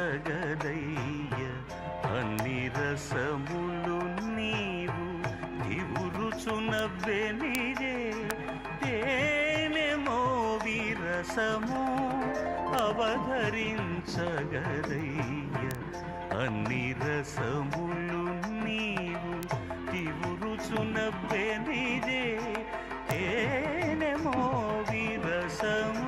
అవధరించగదయ్య అన్ని రసములు నీవు దివురుచునవ్వెనిదే తేనెమో విరసము అవధరించగదయ్య అన్ని రసములు నీవు దివురుచునవ్వెనిదే తేనెమో విరసము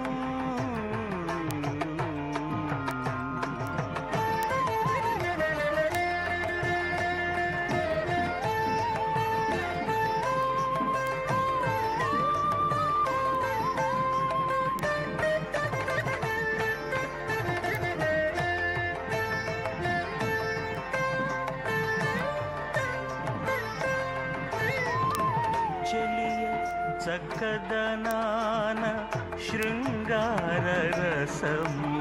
చక్కదనాన శృంగార రసము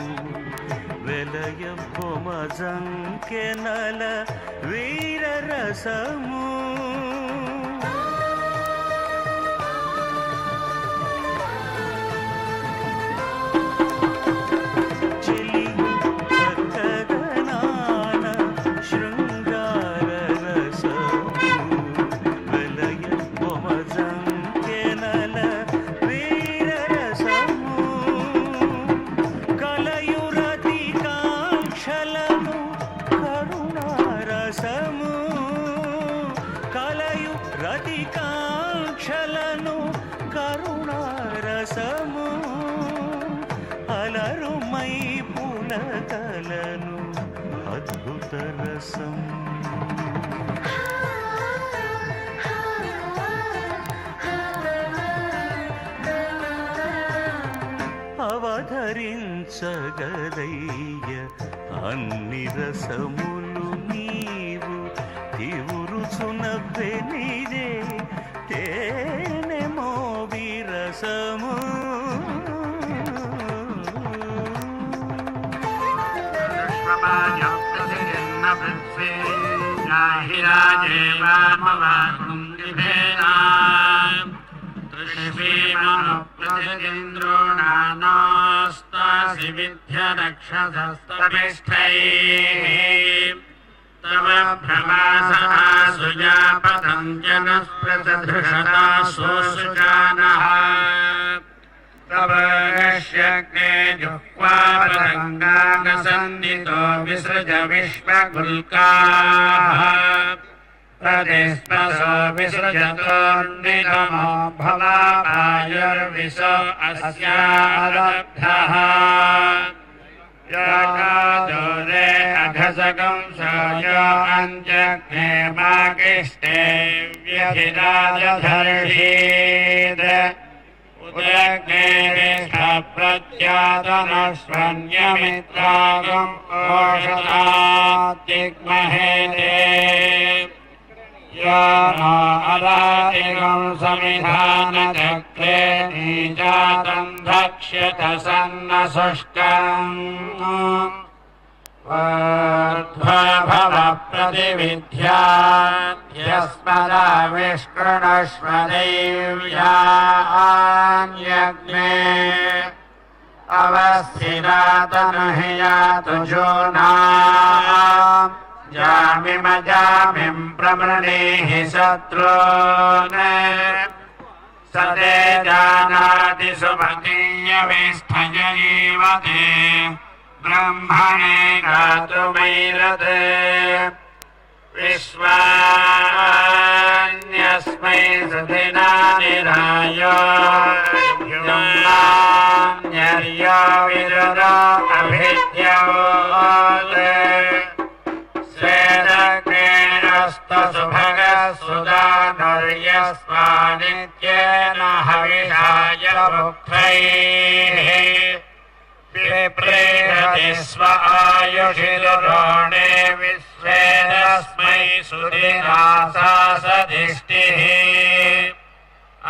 వెలయ బొమజంకెనల వీర రసము రతికాంక్షలను కరుణారసము అలరుమై పులకలను అద్భుత రసం అవధరించగదయ్య అన్ని రసములు నీవు దివురుచునవ్వెనిదే తేనెమో విరసము తృష్వీమనుప్రతింద్రోణానాస్తాసి విద్యరక్షసస్తమిష్ఠైః తవ భ్రమాసనాసు జాపతంజనస్పృతధృషతాసోసుజానః తవ నశ్యగ్నే జుహ్వాపరంగానసన్నితో విసృజ విశ్వగుల్కాః ప్రతిస్పసో విసృజతోర్నిగమో భవాపాయుర్విశో అస్యాదబ్ధః యాకాదోరే అఘసకం సోయో అంజగ్నే మాకిష్టే వ్యధిరాజధర్షీద్ ఉదగ్నేరిష్ఠ ప్రత్యాతనస్వన్యమిత్రాగం ఓషధాద్దిగ్మహేతే యానో అదాతిగం సమిధానచక్రే నీజాతం భక్ష్యత సన్నశుష్కం వర్ధ్వభవ ప్రతివిధ్యాద్యస్మదావిష్కృణశ్వ దైవ్యాన్యగ్నే అవస్థిరాతనుహి యాతు జూనాం జామిమజామిం ప్రమృణీहि శత్రూన్ సతే జానాతి సుమతీయవిష్ఠయైవతే బ్రహ్మణే గాతుమైరత్ విశ్వాన్యస్మై సుధినా నిరాయో యుమ్నాన్యర్యో విదురో అభిద్యవోత్ స్వేదగ్నేరస్తసుభగసుదానుర్యస్వానిత్యేన హవిషాయ భుక్తైః విప్రీణతి స్వ ఆయుషిరురోణే విశ్వేదస్మై సుధిరాసాసదిష్టిః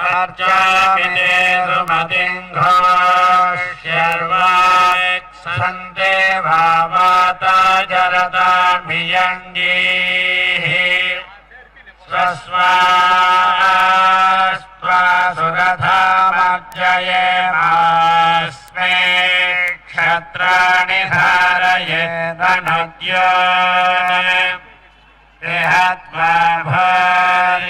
అర్చామితే సుమతింఘోష్యర్వాక్సంతే భావాతా జరతామియంగీః స్వస్వాస్త్వా సురథామర్జయేమాస్మే క్ష क्षत्राणि धारयेदनुद्यो बृहत्वा भूर्याचरेदु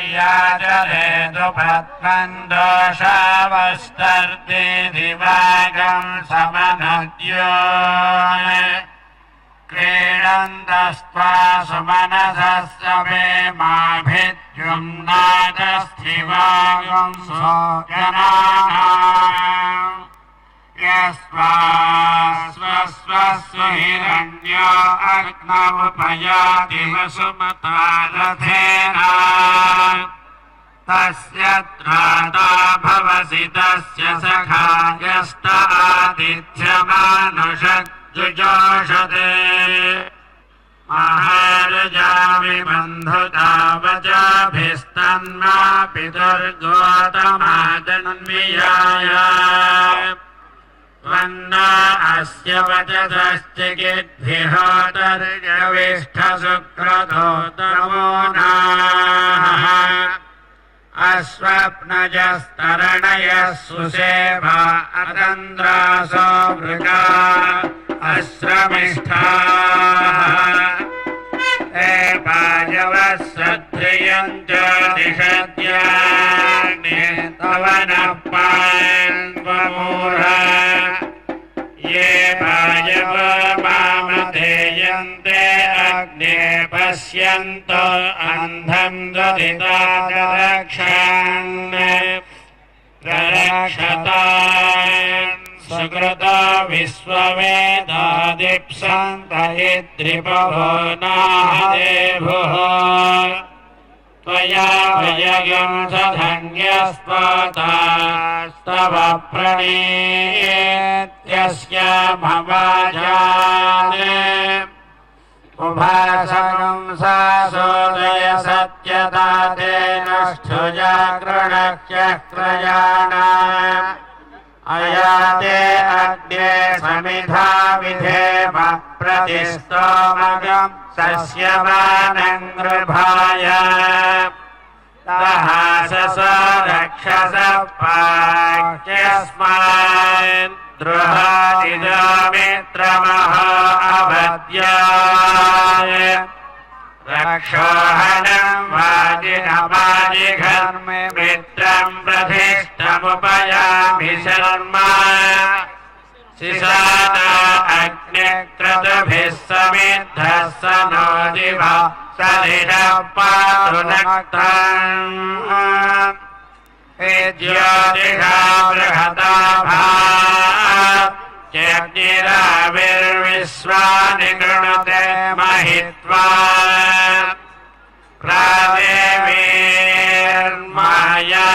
पद्मन् दोषावस्तर्ति दिवागं समनुद्यो क्रीडन्तस्त्वा सुमनसस्य वेमाभिद्युम्नादस्थिवागं सोजनानाम् यस्वा स्वस्वस्व हिरण्यो अग्नमुपयाति वसुमता रथेन तस्य त्राता भवसि तस्य सखा यस्त आदित्यमानुषजुजोषते महारजामिबन्धुता वचाभिस्तन्मा पितुर्गोतमाजन्मियाय वन्ना अस्य वचदश्चिकिद्भिहोतर्यविष्ठसुक्रतोतमो नाः अश्वप्नजस्तरणयः सुसेवा अतन्द्रासो मृगा अश्रमिष्ठाः ते पायवः सध्रियञ्च दिशद्याग्ने तव नः पान्वमूढा ये पायव मामधेयन्ते अग्ने पश्यन्तो अन्धं दधिता रक्षतान् सुकृतो विश्ववेदादिप्सन्त इद्रिपवो नादेभुः त्वया वयगं सधन्यस्त्वतास्तव प्रणीत्यस्य भवाजान् उभासगं सा सोदय सत्यता तेन स्थुजाग्रणक्यक्रयाणा अयाते अग्ने समिधा विधेम प्रतिस्तोमगं सस्यमानङ्गृभाय दहासस रक्षस पाक्यस्मान् द्रुहादिजमित्रमहो अवद्याय रक्षोहनं वाजिनमाजिघर्मे मित्रं प्रतिष्ठमुपयामि शर्मा शिशाना अग्निक्रतुभिः समिद्धः स नो दिवा सलिलः पातु नक्तम् ज्योतिषा बृहता भाग्यग्निराविर्विश्वानि गृणुते महित्वा प्रादेवीर्माया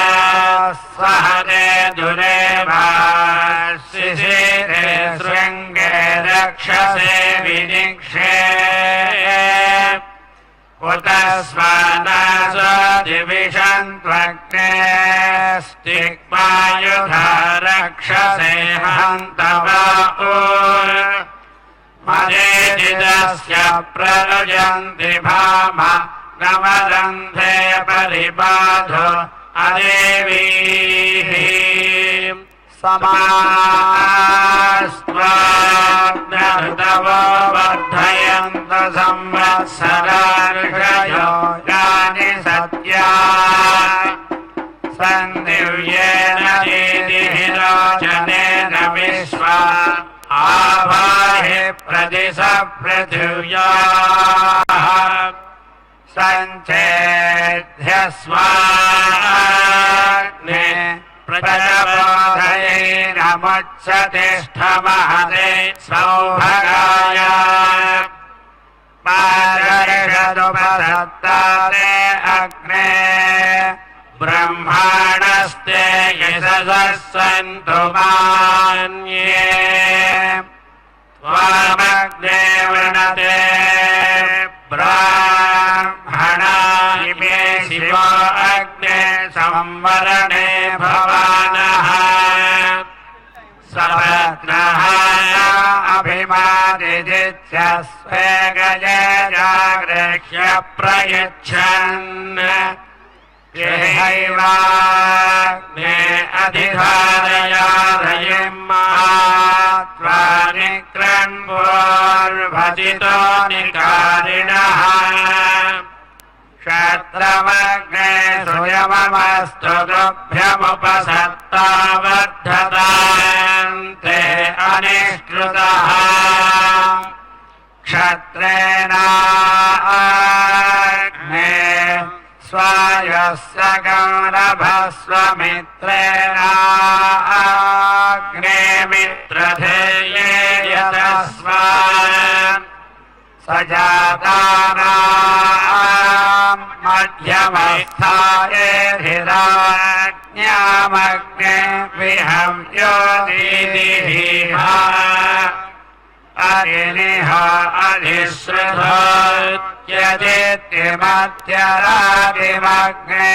सहदे दुरेवा शिशिरे शृङ्गे रक्षसे विनिक्षे उत स्वानासो दिविषन्त्वग्ने स्तिग्मायुधा रक्षसे हन्तवा मदेजिदस्य प्ररुजन्ति भामा नवरन्धे परिबाधो अदेवीः समास्त्वाग्नहृतवो वर्धयन्त संवत्सरार्षयो यानि सत्या सन्दिव्येन दीदिहिरोचनेन विश्वा आभाहि प्रदिश पृथिव्याः सञ्चेध्यस्वाग्ने प्रजबोधयैरमुच्चतिष्ठमहते सौभगाय पादर्शदुपदत्ताते अग्ने ब्रह्माणस्ते यशसः सन्तु मान्ये त्वामग्ने वृणते ब्राह्मणा इमे शिवो अग्ने संवरणे भवानः सपत्नः अभिमादिजित्स्वे गजे जागृह्य प्रयच्छन् यहैवाग्ने अधिधारयाधयिं त्वा भजितो निकारिणः क्षत्रमग्ने सुयममस्तु तुभ्यमुपसत्ता वर्धतान्ते अनिष्कृतः क्षत्रेणाग्ने स्वायस्य गौरभस्वमित्रेणाग्ने मित्रधेये यतस्मान् सजातानां मध्यमस्थायेधिराज्ञामग्ने विहव्यो दीदिः अग्निः अधिश्रुतोत्यदित्यमध्यरादिमग्ने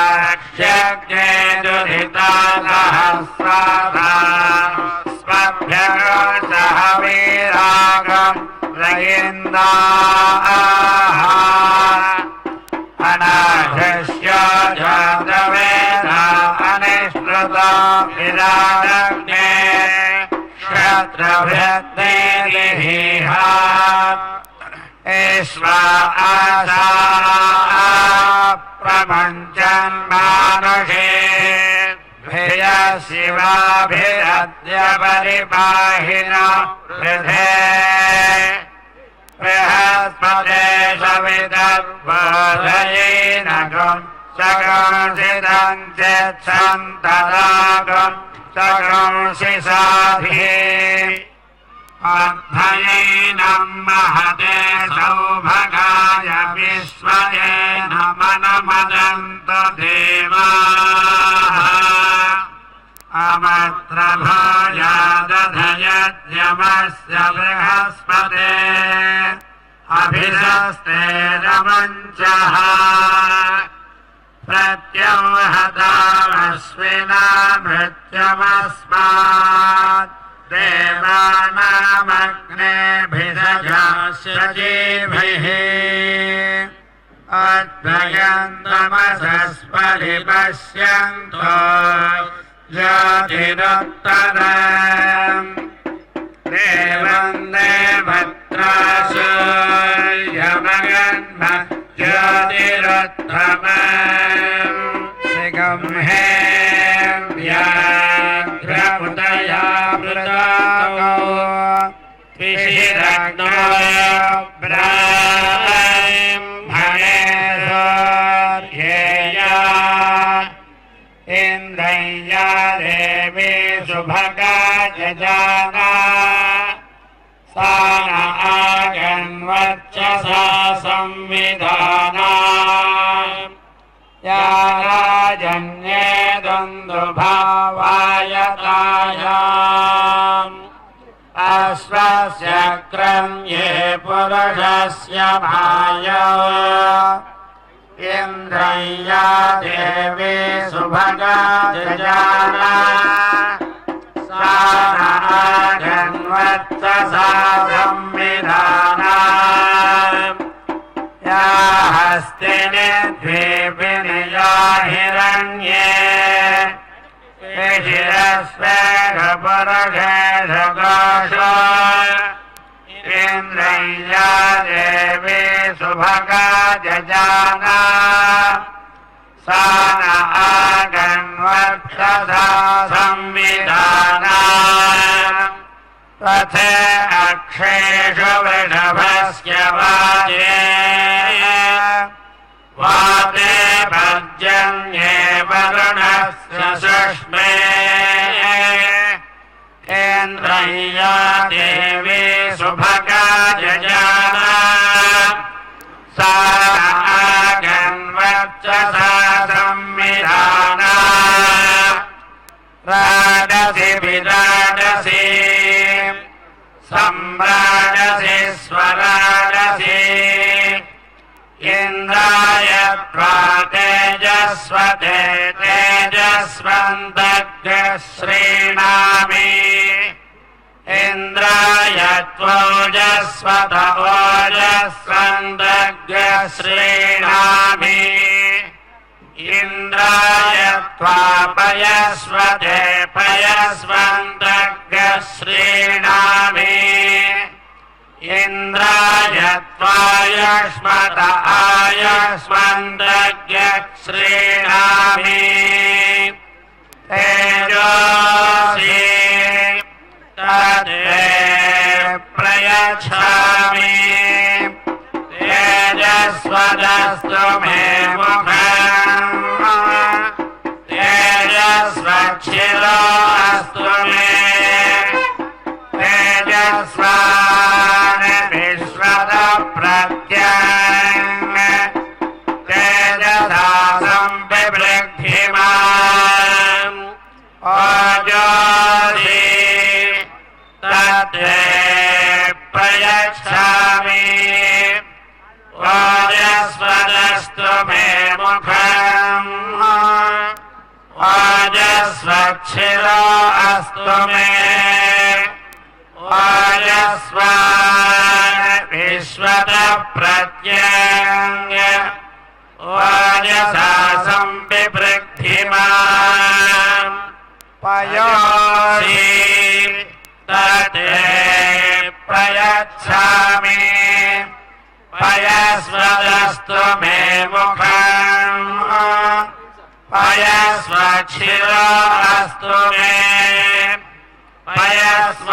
विश्वाक्षग्ने दुहिता सहस्राधा स्वभ्यः वीरागं रयिन्दाः अनाघृष्य जातवेदा अनिष्कृता विराडग्ने क्षत्रभृद्देः ईश्वा आशा प्रमुञ्चन्मानुषे भिय शिवाभिरद्य परिपाहिनो वृधे बृहस्पते सविदर्बोधयेनगं सगंसितं चेत्सन्तरागं सगंसि साधे अध्वयेनं महते सौभगाय विश्वये नमनमदन्तु देवाः अमत्रभायादधयद्यमस्य बृहस्पते अभिशस्ते रमञ्चः प्रत्यंहतामश्विना मृत्युमस्मात् देवानामग्नेभिषजास्यजीभिः अद्वयन्तमसस्परिपश्यन्तो ज्योतिरुत्तरम् देवं देवत्रासूर्यमगन्म ज्योतिरुत्तमम् निगम्हे व्याघ्रमुदया मृतागो त्रिशिरग्नो ब्राह्मणेश्वर्येया इन्द्रय्या देवी सुभगा जजाना सा न आगन्वर्चसा संविधाना या राजन्ये दुन्दुभावायतायाम् अश्वस्य क्रम्ये पुरुषस्य भायो इन्द्रय्या देवी सुभगा जजाना सा न आगन्वर्चसा संविधाना या हस्तिनि द्वीपिनि हिरण्ये शिरस्वेघपुरुषेषघोषो इन्द्रय्या देवी सुभगा जजाना सा न आगन्वर्चसा संविधाना तथे अक्षेषु वृषभस्य वाजे वाते पर्जन्ये वरुणस्य सुष्मे इन्द्रय्या देवी सुभगा जजाना सा आगन्वर्चसा संविधाना राडसि विराडसि सम्राडसि स्वराडसि इन्द्राय त्वा तेजस्वते तेजस्वन्तग् श्रीणामि इन्द्राय त्वोजस्वत ओजस्वन्तग् श्रीणामि इन्द्राय त्वा पयस्वते पयस्वन्तग् श्रीणामि इन्द्राय त्वायुष्मत आयुष्मन्तज्ञ श्रीणामि तेजोषि तद्वे प्रयच्छामि तेजस्वदस्तु मे मुखम् तेजस्वच्छिरो अस्तु मे तेजस्वान् विश्वत प्रत्यङ् तेजसा संविवृद्धिमान् ओजोषि तद्वे प्रयच्छामि ओजस्वदस्तु मे मुखम् ओजस्वच्छिरो अस्तु मे ओजस्वान् विश्वत प्रत्यङ् ओजसा संविवृद्धिमान् पयोषि तद्वे प्रयच्छामि पयस्वदस्तु मे मुखम् पयस्वच्छिरो अस्तु मे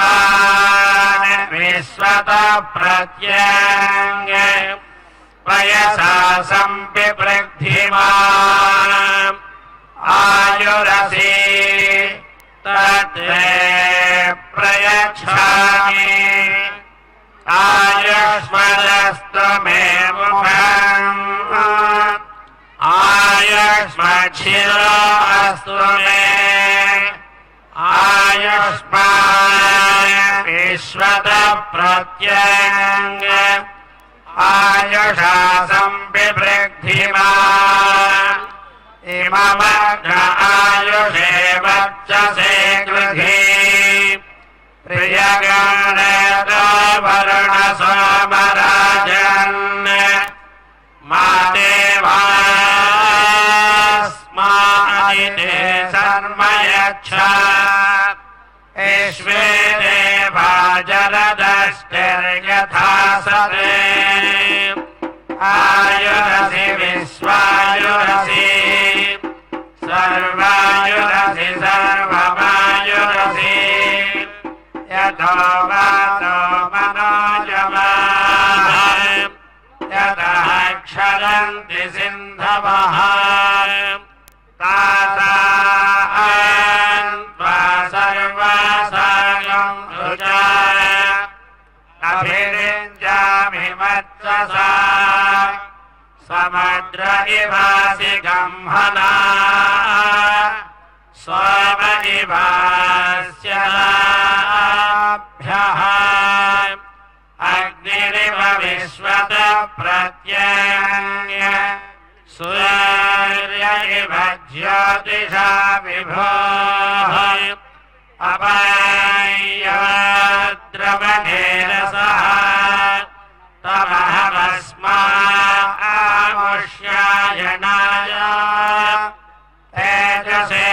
पयस्वान् विश्वत प्रत्यङ् पयसा संविवृद्धिमान् आयुरसि तद्वे प्रयच्छामि आयुष्मदस्तु मे मुखम् आयुष्मच्छिरो अस्तु मे आयुष्मान् विश्वत प्रत्यङ् आयुषा संविवृद्धिमान् इममग्र आयुषे वर्चसे गृहे प्रियगणो वरुण सोमराजन् मा देवास्मादिते शर्म यच्छ ईश्वे देवा जलदष्टिर्यथा सते आयुरसि विश्वायुरसि सर्वायुरसि सर्वमायुरसि यतो वातो मनोजवाः यतः क्षरन्ति सिन्धवः तासान्त्वा सर्वासागं रुजा अभिरिञ्जामि मत्ससा समुद्र इवासि गम्हना सोम इवास्य लाभ्यः अग्निरिव विश्वत प्रत्यङ् सूर्य इव ज्योतिषा विभोः अपायद्रवणेरसः तमहमस्मामुष्यायणाय तेजसे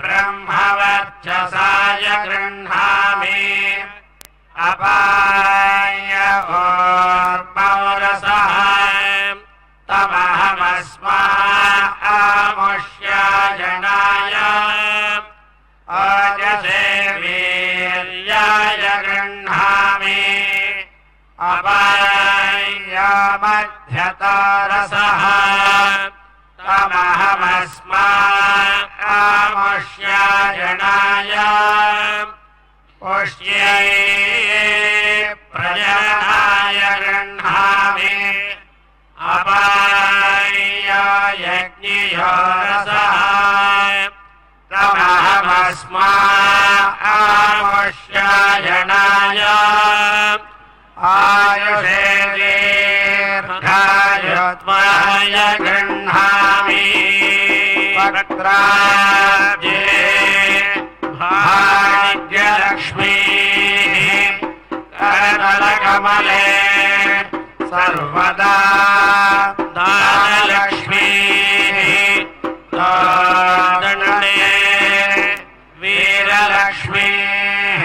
ब्रह्मवर्चसाय गृह्णामि अपाय ओर्मौरसः तमहमस्मामुष्यायणाय ओजसे वीर्याय गृह्णामि अपाय मध्यतारसः तमहमस्मामुष्यायणाय पुष्यै प्रजनाय गृह्णामि अपाय यज्ञयो रसः तमहमस्मामुष्यायणाय आयुषे दीर्घायुत्वाय गृह्णामि वक्त्राब्जे भाग्यलक्ष्मीः करतलकमले सर्वदा दानलक्ष्मीः दण्डे वीरलक्ष्मीः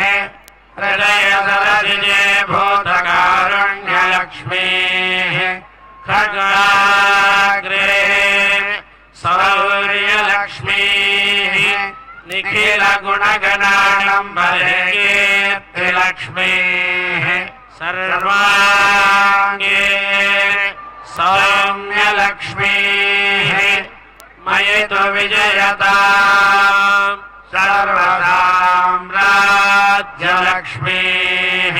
निखिलगुणगणाडम्बरे कीर्तिलक्ष्मीः सर्वाङ्गे सौम्यलक्ष्मीः मयि तु विजयताम् सर्वसाम्राज्यलक्ष्मीः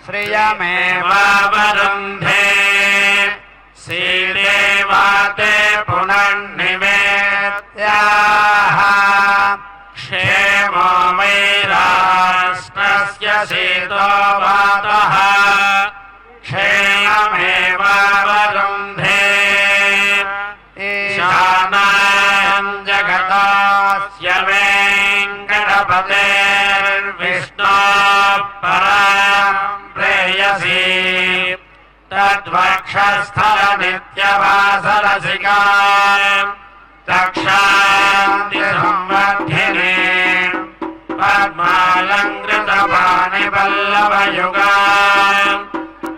श्रियमेवावरुन्धे श्रीदेवाते पुनर्निवेद्याः क्षेमो वै राष्ट्रस्य शीतो वातः क्षेममेवावरुन्धे ईशानां जगतस्य वेङ्कटपतेर्विष्णोः परां प्रेयसी तद्वक्षस्थलनित्यवासरसिका रक्षान्ति संवर्धिनी पद्मालङ्कृतपाणिपल्लवयुगा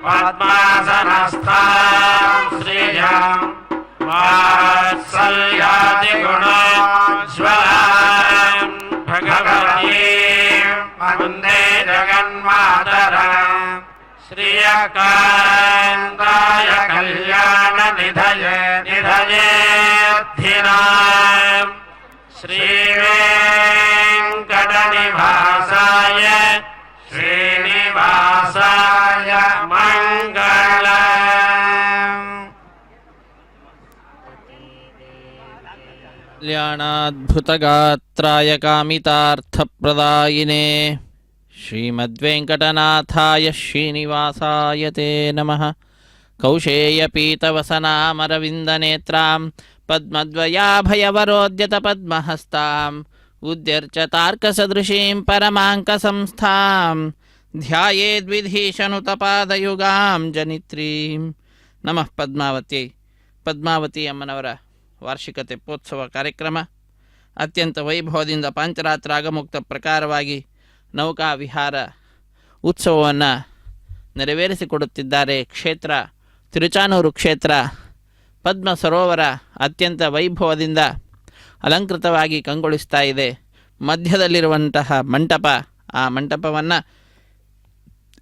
पद्मासनस्थां श्रियं वात्सल्यादिगुणोज्ज्वलां भगवतीं वन्दे जगन्मातरम् श्रियकान्ताय कल्याणनिधये निधयेद्धिनाम् श्रीवेङ्कटनिवासाय श्रीनिवासाय मङ्गलम् कल्याणाद्भुतगात्राय कामितार्थप्रदायिने श्रीमद्वेङ्कटनाथाय श्रीनिवासाय ते नमः। कौशेयपीतवसनामरविन्दनेत्रां पद्मद्वयाभयवरोद्यतपद्महस्ताम् उद्यर्चतार्कसदृशीं परमाङ्कसंस्थां ध्यायेद्विधीशनुतपादयुगां जनित्रीं नमः पद्मावत्यै। ಪದ್ಮಾವತಿ ಅಮ್ಮನವರ ವಾರ್ಷಿಕ ತೆಪ್ಪೋತ್ಸವ ಕಾರ್ಯಕ್ರಮ ಅತ್ಯಂತ ವೈಭವದಿಂದ ಪಾಂಚರಾತ್ರಾಗಮುಕ್ತ ಪ್ರಕಾರವಾಗಿ ನೌಕಾ ವಿಹಾರ ಉತ್ಸವವನ್ನು ನೆರವೇರಿಸಿಕೊಡುತ್ತಿದ್ದಾರೆ. ಕ್ಷೇತ್ರ ತಿರುಚಾನೂರು ಕ್ಷೇತ್ರ ಪದ್ಮ ಸರೋವರ ಅತ್ಯಂತ ವೈಭವದಿಂದ ಅಲಂಕೃತವಾಗಿ ಕಂಗೊಳಿಸ್ತಾ ಇದೆ. ಮಧ್ಯದಲ್ಲಿರುವಂತಹ ಮಂಟಪ, ಆ ಮಂಟಪವನ್ನು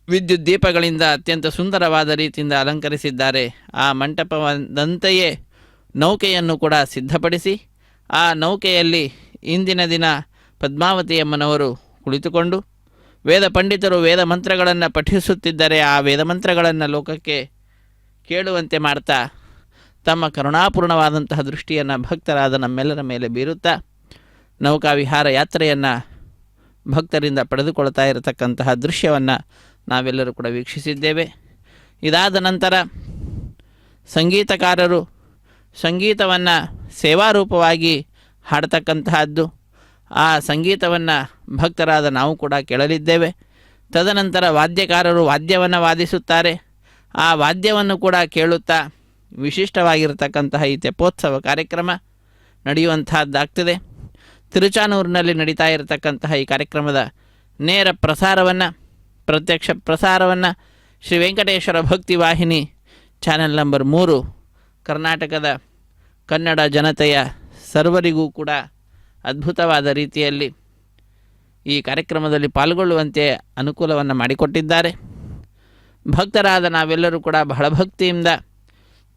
ವಿದ್ಯುತ್ ದೀಪಗಳಿಂದ ಅತ್ಯಂತ ಸುಂದರವಾದ ರೀತಿಯಿಂದ ಅಲಂಕರಿಸಿದ್ದಾರೆ. ಆ ಮಂಟಪದಂತೆಯೇ ನೌಕೆಯನ್ನು ಕೂಡ ಸಿದ್ಧಪಡಿಸಿ ಆ ನೌಕೆಯಲ್ಲಿ ಇಂದಿನ ದಿನ ಪದ್ಮಾವತಿಯಮ್ಮನವರು ಕುಳಿತುಕೊಂಡು ವೇದ ಪಂಡಿತರು ವೇದ ಮಂತ್ರಗಳನ್ನು ಪಠಿಸುತ್ತಿದ್ದರೆ ಆ ವೇದ ಮಂತ್ರಗಳನ್ನು ಲೋಕಕ್ಕೆ ಕೇಳುವಂತೆ ಮಾಡ್ತಾ ತಮ್ಮ ಕರುಣಾಪೂರ್ಣವಾದಂತಹ ದೃಷ್ಟಿಯನ್ನು ಭಕ್ತರಾದ ನಮ್ಮೆಲ್ಲರ ಮೇಲೆ ಬೀರುತ್ತಾ ನೌಕಾ ವಿಹಾರ ಯಾತ್ರೆಯನ್ನು ಭಕ್ತರಿಂದ ಪಡೆದುಕೊಳ್ತಾ ಇರತಕ್ಕಂತಹ ದೃಶ್ಯವನ್ನು ನಾವೆಲ್ಲರೂ ಕೂಡ ವೀಕ್ಷಿಸಿದ್ದೇವೆ. ಇದಾದ ನಂತರ ಸಂಗೀತಕಾರರು ಸಂಗೀತವನ್ನು ಸೇವಾರೂಪವಾಗಿ ಹಾಡ್ತಕ್ಕಂತಹದ್ದು, ಆ ಸಂಗೀತವನ್ನು ಭಕ್ತರಾದ ನಾವು ಕೂಡ ಕೇಳಲಿದ್ದೇವೆ. ತದನಂತರ ವಾದ್ಯಕಾರರು ವಾದ್ಯವನ್ನು ವಾದಿಸುತ್ತಾರೆ. ಆ ವಾದ್ಯವನ್ನು ಕೂಡ ಕೇಳುತ್ತಾ ವಿಶಿಷ್ಟವಾಗಿರತಕ್ಕಂತಹ ಈ ತೆಪ್ಪೋತ್ಸವ ಕಾರ್ಯಕ್ರಮ ನಡೆಯುವಂತಹದ್ದಾಗ್ತದೆ. ತಿರುಚಾನೂರಿನಲ್ಲಿ ನಡೀತಾ ಇರತಕ್ಕಂತಹ ಈ ಕಾರ್ಯಕ್ರಮದ ನೇರ ಪ್ರಸಾರವನ್ನು, ಪ್ರತ್ಯಕ್ಷ ಪ್ರಸಾರವನ್ನು ಶ್ರೀ ವೆಂಕಟೇಶ್ವರ ಭಕ್ತಿ ವಾಹಿನಿ ಚಾನೆಲ್ ನಂಬರ್ 3 ಕರ್ನಾಟಕದ ಕನ್ನಡ ಜನತೆಯ ಸರ್ವರಿಗೂ ಕೂಡ ಅದ್ಭುತವಾದ ರೀತಿಯಲ್ಲಿ ಈ ಕಾರ್ಯಕ್ರಮದಲ್ಲಿ ಪಾಲ್ಗೊಳ್ಳುವಂತೆ ಅನುಕೂಲವನ್ನು ಮಾಡಿಕೊಟ್ಟಿದ್ದಾರೆ. ಭಕ್ತರಾದ ನಾವೆಲ್ಲರೂ ಕೂಡ ಬಹಳ ಭಕ್ತಿಯಿಂದ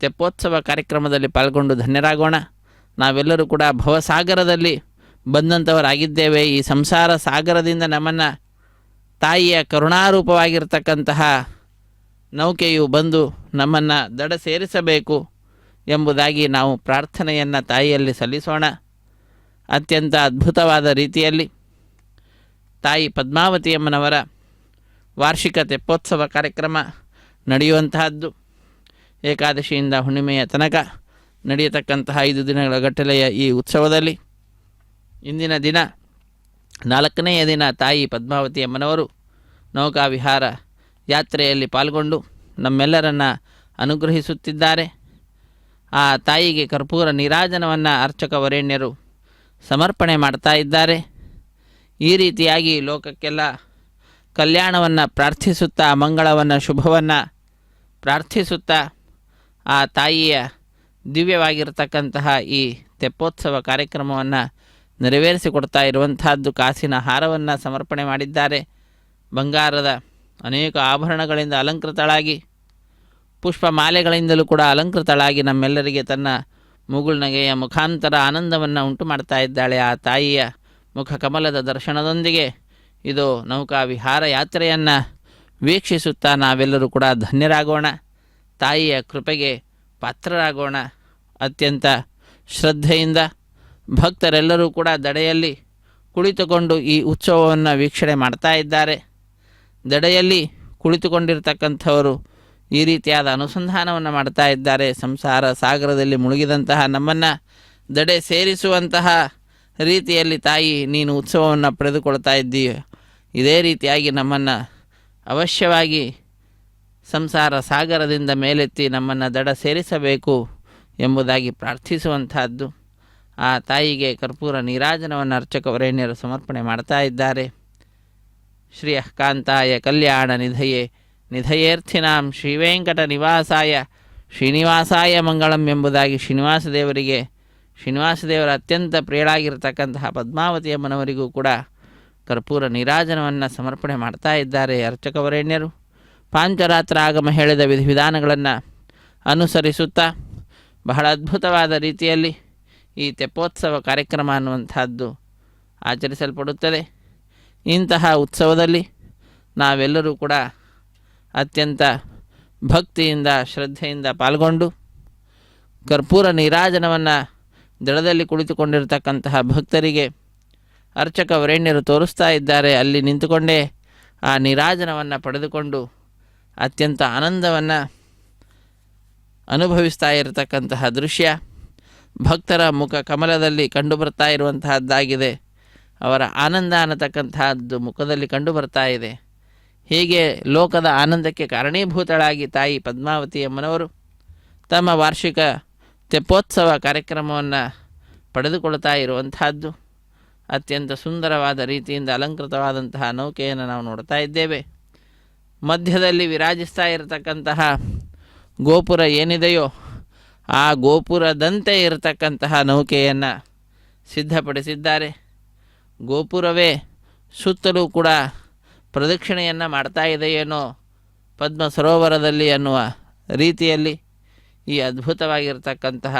ತೆಪ್ಪೋತ್ಸವ ಕಾರ್ಯಕ್ರಮದಲ್ಲಿ ಪಾಲ್ಗೊಂಡು ಧನ್ಯರಾಗೋಣ. ನಾವೆಲ್ಲರೂ ಕೂಡ ಭವಸಾಗರದಲ್ಲಿ ಬಂದಂಥವರಾಗಿದ್ದೇವೆ. ಈ ಸಂಸಾರ ಸಾಗರದಿಂದ ನಮ್ಮನ್ನು ತಾಯಿಯ ಕರುಣಾರೂಪವಾಗಿರ್ತಕ್ಕಂತಹ ನೌಕೆಯು ಬಂದು ನಮ್ಮನ್ನು ದಡ ಸೇರಿಸಬೇಕು ಎಂಬುದಾಗಿ ನಾವು ಪ್ರಾರ್ಥನೆಯನ್ನು ತಾಯಿಯಲ್ಲಿ ಸಲ್ಲಿಸೋಣ. ಅತ್ಯಂತ ಅದ್ಭುತವಾದ ರೀತಿಯಲ್ಲಿ ತಾಯಿ ಪದ್ಮಾವತಿಯಮ್ಮನವರ ವಾರ್ಷಿಕ ತೆಪ್ಪೋತ್ಸವ ಕಾರ್ಯಕ್ರಮ ನಡೆಯುವಂತಹದ್ದು. ಏಕಾದಶಿಯಿಂದ ಹುಣ್ಣಿಮೆಯ ತನಕ ನಡೆಯತಕ್ಕಂತಹ 5 ದಿನಗಳ ಗಟ್ಟಲೆಯ ಈ ಉತ್ಸವದಲ್ಲಿ ಇಂದಿನ ದಿನ 4ನೆಯ ದಿನ ತಾಯಿ ಪದ್ಮಾವತಿಯಮ್ಮನವರು ನೌಕಾ ವಿಹಾರ ಯಾತ್ರೆಯಲ್ಲಿ ಪಾಲ್ಗೊಂಡು ನಮ್ಮೆಲ್ಲರನ್ನು ಅನುಗ್ರಹಿಸುತ್ತಿದ್ದಾರೆ. ಆ ತಾಯಿಗೆ ಕರ್ಪೂರ ನೀರಾಜನವನ್ನು ಅರ್ಚಕ ವರೇಣ್ಯರು ಸಮರ್ಪಣೆ ಮಾಡ್ತಾ ಇದ್ದಾರೆ. ಈ ರೀತಿಯಾಗಿ ಲೋಕಕ್ಕೆಲ್ಲ ಕಲ್ಯಾಣವನ್ನು ಪ್ರಾರ್ಥಿಸುತ್ತಾ, ಮಂಗಳವನ್ನು ಶುಭವನ್ನು ಪ್ರಾರ್ಥಿಸುತ್ತಾ ಆ ತಾಯಿಯ ದಿವ್ಯವಾಗಿರತಕ್ಕಂತಹ ಈ ತೆಪ್ಪೋತ್ಸವ ಕಾರ್ಯಕ್ರಮವನ್ನು ನೆರವೇರಿಸಿಕೊಡ್ತಾ ಇರುವಂತಹದ್ದು. ಕಾಸಿನ ಹಾರವನ್ನು ಸಮರ್ಪಣೆ ಮಾಡಿದ್ದಾರೆ. ಬಂಗಾರದ ಅನೇಕ ಆಭರಣಗಳಿಂದ ಅಲಂಕೃತಳಾಗಿ, ಪುಷ್ಪ ಮಾಲೆಗಳಿಂದಲೂ ಕೂಡ ಅಲಂಕೃತಳಾಗಿ ನಮ್ಮೆಲ್ಲರಿಗೆ ತನ್ನ ಮುಗುಳ್ನಗೆಯ ಮುಖಾಂತರ ಆನಂದವನ್ನು ಉಂಟು ಮಾಡ್ತಾ ಇದ್ದಾಳೆ. ಆ ತಾಯಿಯ ಮುಖ ಕಮಲದ ದರ್ಶನದೊಂದಿಗೆ ಇದು ನೌಕಾ ವಿಹಾರ ಯಾತ್ರೆಯನ್ನು ವೀಕ್ಷಿಸುತ್ತಾ ನಾವೆಲ್ಲರೂ ಕೂಡ ಧನ್ಯರಾಗೋಣ, ತಾಯಿಯ ಕೃಪೆಗೆ ಪಾತ್ರರಾಗೋಣ. ಅತ್ಯಂತ ಶ್ರದ್ಧೆಯಿಂದ ಭಕ್ತರೆಲ್ಲರೂ ಕೂಡ ದಡೆಯಲ್ಲಿ ಕುಳಿತುಕೊಂಡು ಈ ಉತ್ಸವವನ್ನು ವೀಕ್ಷಣೆ ಮಾಡ್ತಾ ಇದ್ದಾರೆ. ದಡೆಯಲ್ಲಿ ಕುಳಿತುಕೊಂಡಿರ್ತಕ್ಕಂಥವರು ಈ ರೀತಿಯಾದ ಅನುಸಂಧಾನವನ್ನು ಮಾಡ್ತಾ ಇದ್ದಾರೆ. ಸಂಸಾರ ಸಾಗರದಲ್ಲಿ ಮುಳುಗಿದಂತಹ ನಮ್ಮನ್ನು ದಡೆ ಸೇರಿಸುವಂತಹ ರೀತಿಯಲ್ಲಿ ತಾಯಿ ನೀನು ಉತ್ಸವವನ್ನು ಪಡೆದುಕೊಳ್ತಾ ಇದ್ದೀಯ. ಇದೇ ರೀತಿಯಾಗಿ ನಮ್ಮನ್ನು ಅವಶ್ಯವಾಗಿ ಸಂಸಾರ ಸಾಗರದಿಂದ ಮೇಲೆತ್ತಿ ನಮ್ಮನ್ನು ದಡ ಸೇರಿಸಬೇಕು ಎಂಬುದಾಗಿ ಪ್ರಾರ್ಥಿಸುವಂತಹದ್ದು. ಆ ತಾಯಿಗೆ ಕರ್ಪೂರ ನೀರಾಜನವನ್ನು ಅರ್ಚಕವರೇಣ್ಯರು ಸಮರ್ಪಣೆ ಮಾಡ್ತಾ ಇದ್ದಾರೆ. ಶ್ರೀಯಃ ಕಾಂತಾಯ ಕಲ್ಯಾಣ ನಿಧಯೇ ನಿಧಯೇರ್ಥಿನಾಂ ಶ್ರೀವೆಂಕಟ ನಿವಾಸಾಯ ಶ್ರೀನಿವಾಸಾಯ ಮಂಗಳಂ ಎಂಬುದಾಗಿ ಶ್ರೀನಿವಾಸದೇವರಿಗೆ, ಶ್ರೀನಿವಾಸದೇವರ ಅತ್ಯಂತ ಪ್ರಿಯಳಾಗಿರ್ತಕ್ಕಂತಹ ಪದ್ಮಾವತಿಯಮ್ಮನವರಿಗೂ ಕೂಡ ಕರ್ಪೂರ ನೀರಾಜನವನ್ನು ಸಮರ್ಪಣೆ ಮಾಡ್ತಾ ಇದ್ದಾರೆ ಅರ್ಚಕವರೇಣ್ಯರು. ಪಾಂಚರಾತ್ರ ಆಗಮ ಹೇಳಿದ ವಿಧಿವಿಧಾನಗಳನ್ನು ಅನುಸರಿಸುತ್ತಾ ಬಹಳ ಅದ್ಭುತವಾದ ರೀತಿಯಲ್ಲಿ ಈ ತೆಪ್ಪೋತ್ಸವ ಕಾರ್ಯಕ್ರಮ ಅನ್ನುವಂಥದ್ದು ಆಚರಿಸಲ್ಪಡುತ್ತದೆ. ಇಂತಹ ಉತ್ಸವದಲ್ಲಿ ನಾವೆಲ್ಲರೂ ಕೂಡ ಅತ್ಯಂತ ಭಕ್ತಿಯಿಂದ ಶ್ರದ್ಧೆಯಿಂದ ಪಾಲ್ಗೊಂಡು ಕರ್ಪೂರ ನೀರಾಜನವನ್ನು ದಡದಲ್ಲಿ ಕುಳಿತುಕೊಂಡಿರ್ತಕ್ಕಂತಹ ಭಕ್ತರಿಗೆ ಅರ್ಚಕವರೇಣ್ಯರು ತೋರಿಸ್ತಾ ಇದ್ದಾರೆ. ಅಲ್ಲಿ ನಿಂತುಕೊಂಡೇ ಆ ನೀರಾಜನವನ್ನು ಪಡೆದುಕೊಂಡು ಅತ್ಯಂತ ಆನಂದವನ್ನು ಅನುಭವಿಸ್ತಾ ಇರತಕ್ಕಂತಹ ದೃಶ್ಯ ಭಕ್ತರ ಮುಖ ಕಮಲದಲ್ಲಿ ಕಂಡುಬರ್ತಾ ಇರುವಂತಹದ್ದಾಗಿದೆ. ಅವರ ಆನಂದ ಅನ್ನತಕ್ಕಂತಹದ್ದು ಮುಖದಲ್ಲಿ ಕಂಡುಬರ್ತಾ ಇದೆ. ಹೀಗೆ ಲೋಕದ ಆನಂದಕ್ಕೆ ಕಾರಣೀಭೂತಳಾಗಿ ತಾಯಿ ಪದ್ಮಾವತಿಯಮ್ಮನವರು ತಮ್ಮ ವಾರ್ಷಿಕ ತೆಪ್ಪೋತ್ಸವ ಕಾರ್ಯಕ್ರಮವನ್ನು ಪಡೆದುಕೊಳ್ತಾ ಇರುವಂತಹದ್ದು. ಅತ್ಯಂತ ಸುಂದರವಾದ ರೀತಿಯಿಂದ ಅಲಂಕೃತವಾದಂತಹ ನೌಕೆಯನ್ನು ನಾವು ನೋಡ್ತಾ ಇದ್ದೇವೆ. ಮಧ್ಯದಲ್ಲಿ ವಿರಾಜಿಸ್ತಾ ಇರತಕ್ಕಂತಹ ಗೋಪುರ ಏನಿದೆಯೋ ಆ ಗೋಪುರದಂತೆ ಇರತಕ್ಕಂತಹ ನೌಕೆಯನ್ನು ಸಿದ್ಧಪಡಿಸಿದ್ದಾರೆ. ಗೋಪುರವೇ ಸುತ್ತಲೂ ಕೂಡ ಪ್ರದಕ್ಷಿಣೆಯನ್ನು ಮಾಡ್ತಾ ಇದೆಯೇನೋ ಪದ್ಮ ಸರೋವರದಲ್ಲಿ ಅನ್ನುವ ರೀತಿಯಲ್ಲಿ ಈ ಅದ್ಭುತವಾಗಿರ್ತಕ್ಕಂತಹ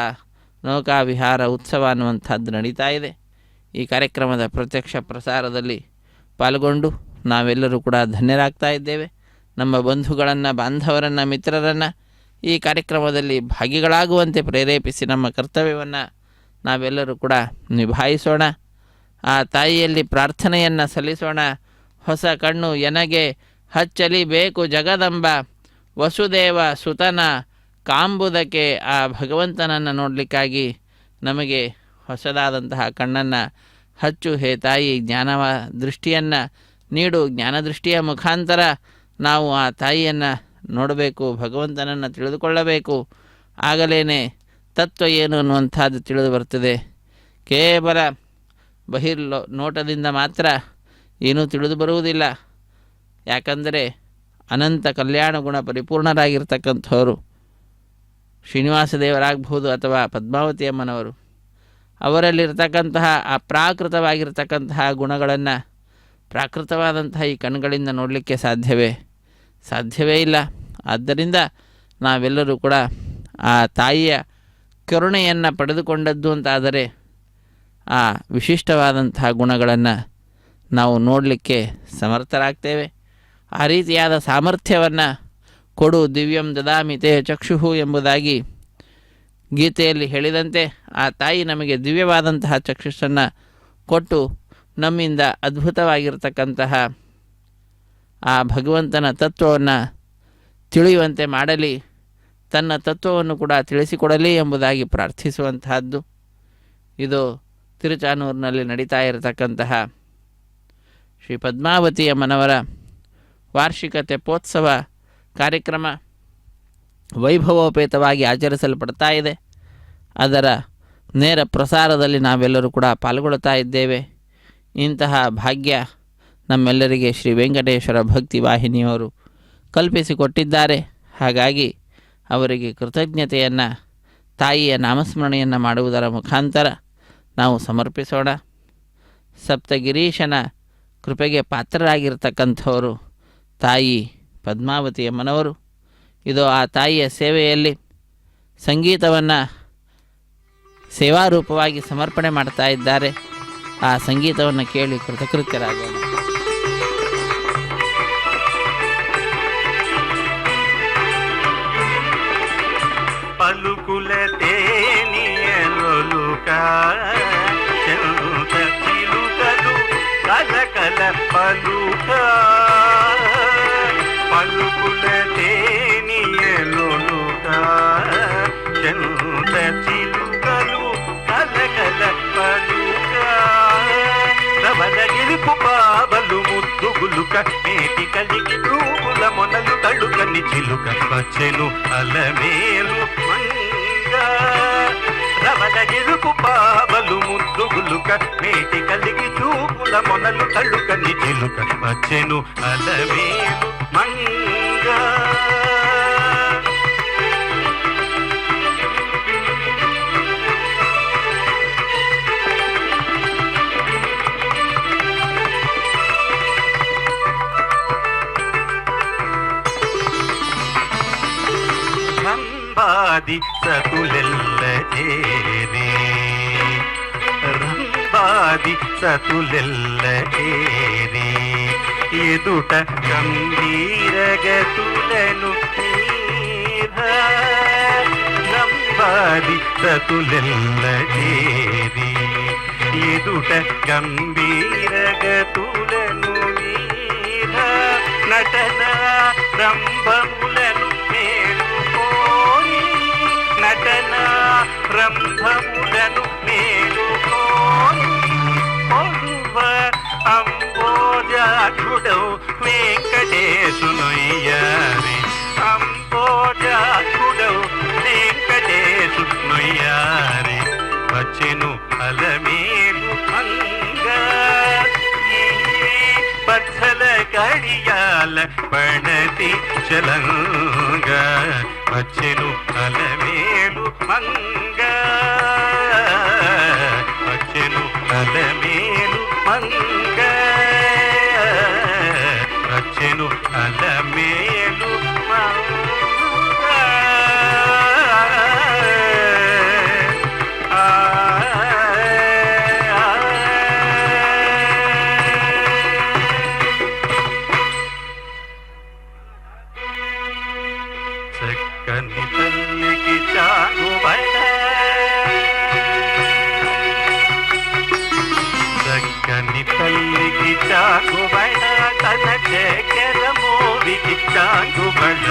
ನೌಕಾ ವಿಹಾರ ಉತ್ಸವ ಅನ್ನುವಂಥದ್ದು ನಡೀತಾ ಇದೆ. ಈ ಕಾರ್ಯಕ್ರಮದ ಪ್ರತ್ಯಕ್ಷ ಪ್ರಸಾರದಲ್ಲಿ ಪಾಲ್ಗೊಂಡು ನಾವೆಲ್ಲರೂ ಕೂಡ ಧನ್ಯರಾಗ್ತಾ ಇದ್ದೇವೆ. ನಮ್ಮ ಬಂಧುಗಳನ್ನು, ಬಾಂಧವರನ್ನು, ಮಿತ್ರರನ್ನು ಈ ಕಾರ್ಯಕ್ರಮದಲ್ಲಿ ಭಾಗಿಗಳಾಗುವಂತೆ ಪ್ರೇರೇಪಿಸಿ ನಮ್ಮ ಕರ್ತವ್ಯವನ್ನು ನಾವೆಲ್ಲರೂ ಕೂಡ ನಿಭಾಯಿಸೋಣ. ಆ ತಾಯಿಯಲ್ಲಿ ಪ್ರಾರ್ಥನೆಯನ್ನು ಸಲ್ಲಿಸೋಣ. ಹೊಸ ಕಣ್ಣು ಎನಗೆ ಹಚ್ಚಲಿ ಬೇಕು ಜಗದಂಬ, ವಸುದೇವ ಸುತನ ಕಾಂಬುದಕ್ಕೆ. ಆ ಭಗವಂತನನ್ನು ನೋಡಲಿಕ್ಕಾಗಿ ನಮಗೆ ಹೊಸದಾದಂತಹ ಕಣ್ಣನ್ನು ಹಚ್ಚು ಹೇ ತಾಯಿ, ಜ್ಞಾನವ ದೃಷ್ಟಿಯನ್ನು ನೀಡು. ಜ್ಞಾನದೃಷ್ಟಿಯ ಮುಖಾಂತರ ನಾವು ಆ ತಾಯಿಯನ್ನು ನೋಡಬೇಕು, ಭಗವಂತನನ್ನು ತಿಳಿದುಕೊಳ್ಳಬೇಕು. ಆಗಲೇ ತತ್ವ ಏನು ಅನ್ನುವಂಥದ್ದು ತಿಳಿದು ಬರ್ತದೆ. ಕೇವಲ ನೋಟದಿಂದ ಮಾತ್ರ ಏನೂ ತಿಳಿದು ಬರುವುದಿಲ್ಲ. ಯಾಕಂದರೆ ಅನಂತ ಕಲ್ಯಾಣ ಗುಣ ಪರಿಪೂರ್ಣರಾಗಿರ್ತಕ್ಕಂಥವರು ಶ್ರೀನಿವಾಸ ದೇವರಾಗಬಹುದು ಅಥವಾ ಪದ್ಮಾವತಿ ಅಮ್ಮನವರು. ಅವರಲ್ಲಿರ್ತಕ್ಕಂತಹ ಅಪ್ರಾಕೃತವಾಗಿರ್ತಕ್ಕಂತಹ ಗುಣಗಳನ್ನು ಪ್ರಾಕೃತವಾದಂತಹ ಈ ಕಣ್ಗಳಿಂದ ನೋಡಲಿಕ್ಕೆ ಸಾಧ್ಯವೇ ಇಲ್ಲ. ಆದ್ದರಿಂದ ನಾವೆಲ್ಲರೂ ಕೂಡ ಆ ತಾಯಿಯ ಕರುಣೆಯನ್ನು ಪಡೆದುಕೊಂಡದ್ದು ಅಂತಾದರೆ ಆ ವಿಶಿಷ್ಟವಾದಂತಹ ಗುಣಗಳನ್ನು ನಾವು ನೋಡಲಿಕ್ಕೆ ಸಮರ್ಥರಾಗ್ತೇವೆ. ಆ ರೀತಿಯಾದ ಸಾಮರ್ಥ್ಯವನ್ನು ಕೊಡು ದಿವ್ಯಂ ದದಾಮಿ ತೇ ಚಕ್ಷುಹು ಎಂಬುದಾಗಿ ಗೀತೆಯಲ್ಲಿ ಹೇಳಿದಂತೆ ಆ ತಾಯಿ ನಮಗೆ ದಿವ್ಯವಾದಂತಹ ಚಕ್ಷುಷನ್ನು ಕೊಟ್ಟು ನಮ್ಮಿಂದ ಅದ್ಭುತವಾಗಿರ್ತಕ್ಕಂತಹ ಆ ಭಗವಂತನ ತತ್ವವನ್ನು ತಿಳಿಯುವಂತೆ ಮಾಡಲಿ, ತನ್ನ ತತ್ವವನ್ನು ಕೂಡ ತಿಳಿಸಿಕೊಡಲಿ ಎಂಬುದಾಗಿ ಪ್ರಾರ್ಥಿಸುವಂತಹದ್ದು. ಇದು ತಿರುಚಾನೂರಿನಲ್ಲಿ ನಡೀತಾ ಇರತಕ್ಕಂತಹ ಶ್ರೀ ಪದ್ಮಾವತಿ ಅಮ್ಮನವರ ವಾರ್ಷಿಕ ತೆಪ್ಪೋತ್ಸವ ಕಾರ್ಯಕ್ರಮ ವೈಭವೋಪೇತವಾಗಿ ಆಚರಿಸಲ್ಪಡ್ತಾ ಇದೆ. ಅದರ ನೇರ ಪ್ರಸಾರದಲ್ಲಿ ನಾವೆಲ್ಲರೂ ಕೂಡ ಪಾಲ್ಗೊಳ್ತಾ ಇದ್ದೇವೆ. ಇಂತಹ ಭಾಗ್ಯ ನಮ್ಮೆಲ್ಲರಿಗೆ ಶ್ರೀ ವೆಂಕಟೇಶ್ವರ ಭಕ್ತಿ ವಾಹಿನಿಯವರು ಕಲ್ಪಿಸಿಕೊಟ್ಟಿದ್ದಾರೆ. ಹಾಗಾಗಿ ಅವರಿಗೆ ಕೃತಜ್ಞತೆಯನ್ನು, ತಾಯಿಯ ನಾಮಸ್ಮರಣೆಯನ್ನು ಮಾಡುವುದರ ಮುಖಾಂತರ ನಾವು ಸಮರ್ಪಿಸೋಣ. ಸಪ್ತಗಿರೀಶನ ಕೃಪೆಗೆ ಪಾತ್ರರಾಗಿರ್ತಕ್ಕಂಥವರು ತಾಯಿ ಪದ್ಮಾವತಿಯಮ್ಮನವರು. ಇದು ಆ ತಾಯಿಯ ಸೇವೆಯಲ್ಲಿ ಸಂಗೀತವನ್ನು ಸೇವಾರೂಪವಾಗಿ ಸಮರ್ಪಣೆ ಮಾಡ್ತಾ ಇದ್ದಾರೆ. ಆ ಸಂಗೀತವನ್ನು ಕೇಳಿ ಕೃತಕೃತ್ಯರಾಗೋಣ. పలుకుల తేనియలొలుక చెంత చిలుకలు కలకల పలుక పలుకుల తేనియలొలుక చెంత చిలుకలు కలకల పలుక రవల గిలుపు పావలు ముద్దుగులుక నేటి కలిగి రూపుల మొనలు తడుకని చిలుక వచ్చెను అలమేలు మంగ రవల గిలుపు పావలు ముద్దుగులుక నేటి కలిగి చూపుల మొనలు తడుకని చిలుక వచ్చెను అలమేలు మంగ రంబాది సతులెల్ల చేరే రంబాది సతులెల్ల చేరే ఎదుట గంభీరగతులను రంబాది సతులెల్ల చేరే ఎదుట గంభీరగతులను నటన రంభములను నటన రంభములను మేలుకోని పొడువ అంబోజాక్షుడౌ వెంకటేశునొయ్యారి అంబోజాక్షుడౌ వెంకటేశునొయ్యారి వచ్చెను అలమేలు మంగ పచ్చల కడియాల పణతి చలంగ వచ్చెను అలమేలు మంగ వచ్చెను అలమేలు మంగ వచ్చెను అలమేలు మంగ చక్కని తల్లికి చాగుబడ చక్కని తల్లికి చాగుబడ తన చక్కెర మోవికి చాగుబడ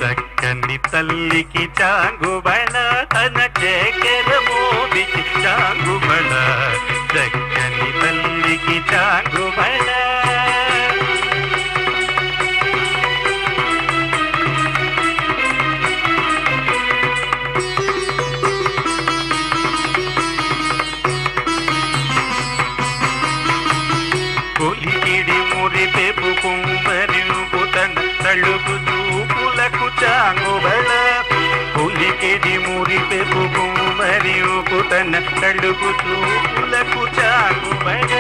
చక్కని తల్లికి చాగుబడ తన చక్కెర మోవికి చాగుబడ చక్కని తల్లికి చాగుబడ కొలికిడి మురి పెపు కుంభరిను పుతన తళుకు చూపులకు చాంగుబళ కొలికిడి మురి పెపు కుంభరిను పుతన తళుకు చూపులకు చాంగుబళ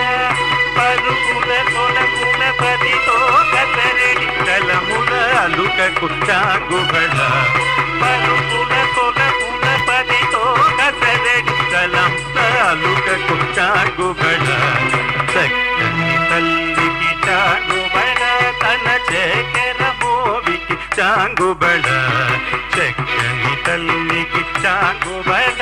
పరుపుల కొలకుల పదితో కతరెడి కలముల అలుకకు చాంగుబళ పరుపుల కొలకుల పదితో కతరెడి కలముల అలుకకు చాంగుబళ చక్కని తల్లికి చాంగుబళ తన చక్కెర మోవికి చాంగుబళ చక్కని తల్లికి చాంగుబళ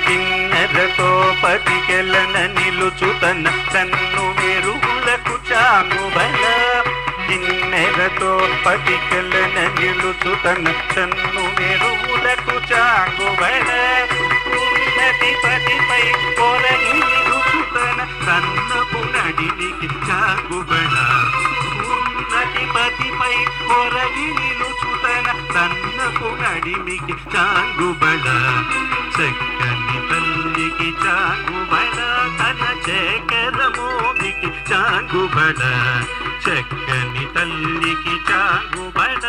కిన్నెరతో పతికెలన నిలుచుతన తన్ను మెరుగులకు చాంగుబళ కిన్నెరతో పతికెలన నిలుచుతన తన్ను మెరుగులకు చాంగుబళ ఉన్నతి పతిపై కొరని నిలుచుతన తన్నపు నడినికి చాంగుబళ ఉన్నతి పతిపై కొరని నిలుచుతన తన్నపు నడినికి చాంగుబళ చక్కని తల్లికి చాంగుబళ తన శేఖర మోదికి చాంగుబడ చక్కని తల్లికి చాంగుబడ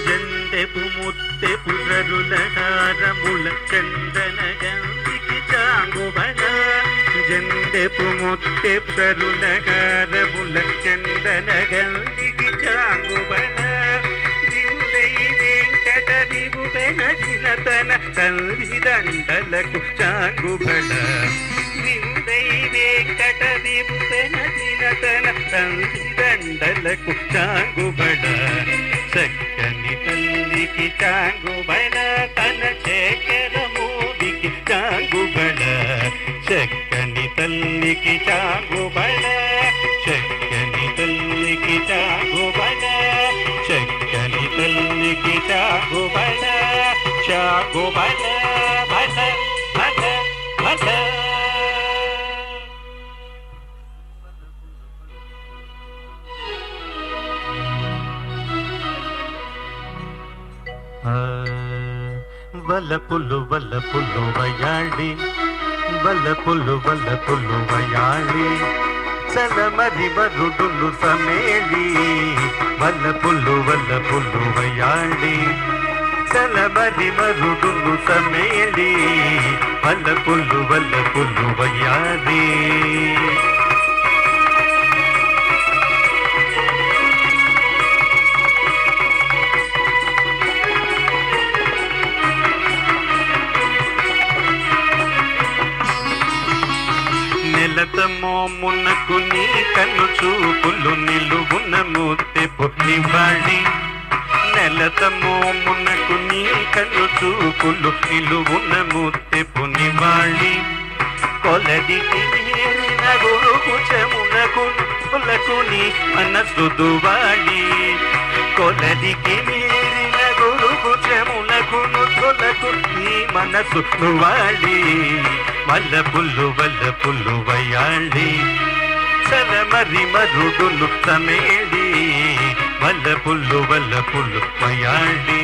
జండెపు ముత్తెపు గరుల హారముల చందన గంధికి చాంగుబడ జండెపు ముత్తెపు గరుల హారముల చందన గంధికి చాంగుబడ దివులై వెంకట విభువన జినతన తల్లిదండలకు చాంగుబడ దివులై వెంకట విభువన జినతన తల్లిదండలకు చాంగుబడ చక్కని తల్లికి చాంగుబడ తన శేఖర మోదికి చాంగుబడ చక్కని తల్లికి చాంగుబడ చక్కని తల్లికి చాంగుబడ చక్కని తల్లికి చాంగుబడ చాంగుబడ బడ బడ బడ వలపులు వలపులు వయాడి వలపులు వలపులు వయాడి చలమరి వరుడులు సమేళి వలపులు వలపులు వయాడి చలమరి వరుడులు సమేళి వలపులు వలపులు వయాడి నెలతమోమునకు నీ కన్ను చూపులు నిలువున ముత్తెపు నివాళి నెలతమోమునకు నీ కన్ను చూపులు నిలువున ముత్తెపు నివాళి కొలదికి మీరిన గురుకు చెమునకు కొలకు నీ మనసు దువాళి కొలదికి మీరిన గురుకు చెమునకును కొలకు నీ మనసు దువాళి వల్లపుల్లు వల్లపుల్లు వయాళి చలమరి మరుడులు సమేళి వల్లపుల్లు వల్లపుల్లు వయాళి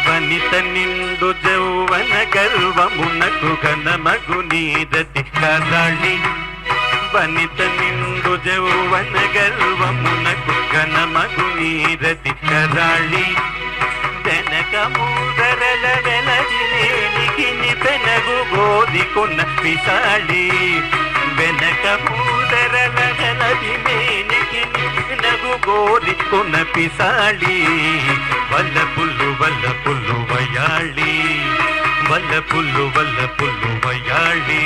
వనిత నిండు జౌవన గర్వమునకు ఘనమగు నీరతి కరాళి వనిత నిండు జౌవన గర్వమునకు ఘనమగు నీరతి కరాళి వెనక మూదరల వెలజిలేనికి పెనగు గోదికున్న పిసాళి వెనక మూదరల వెలజిలేనికి పెనగు గోదికున్న పిసాళి వల్లపుల్లు వల్లపుల్లు వయాళి వల్లపుల్లు వల్లపుల్లు వయాళి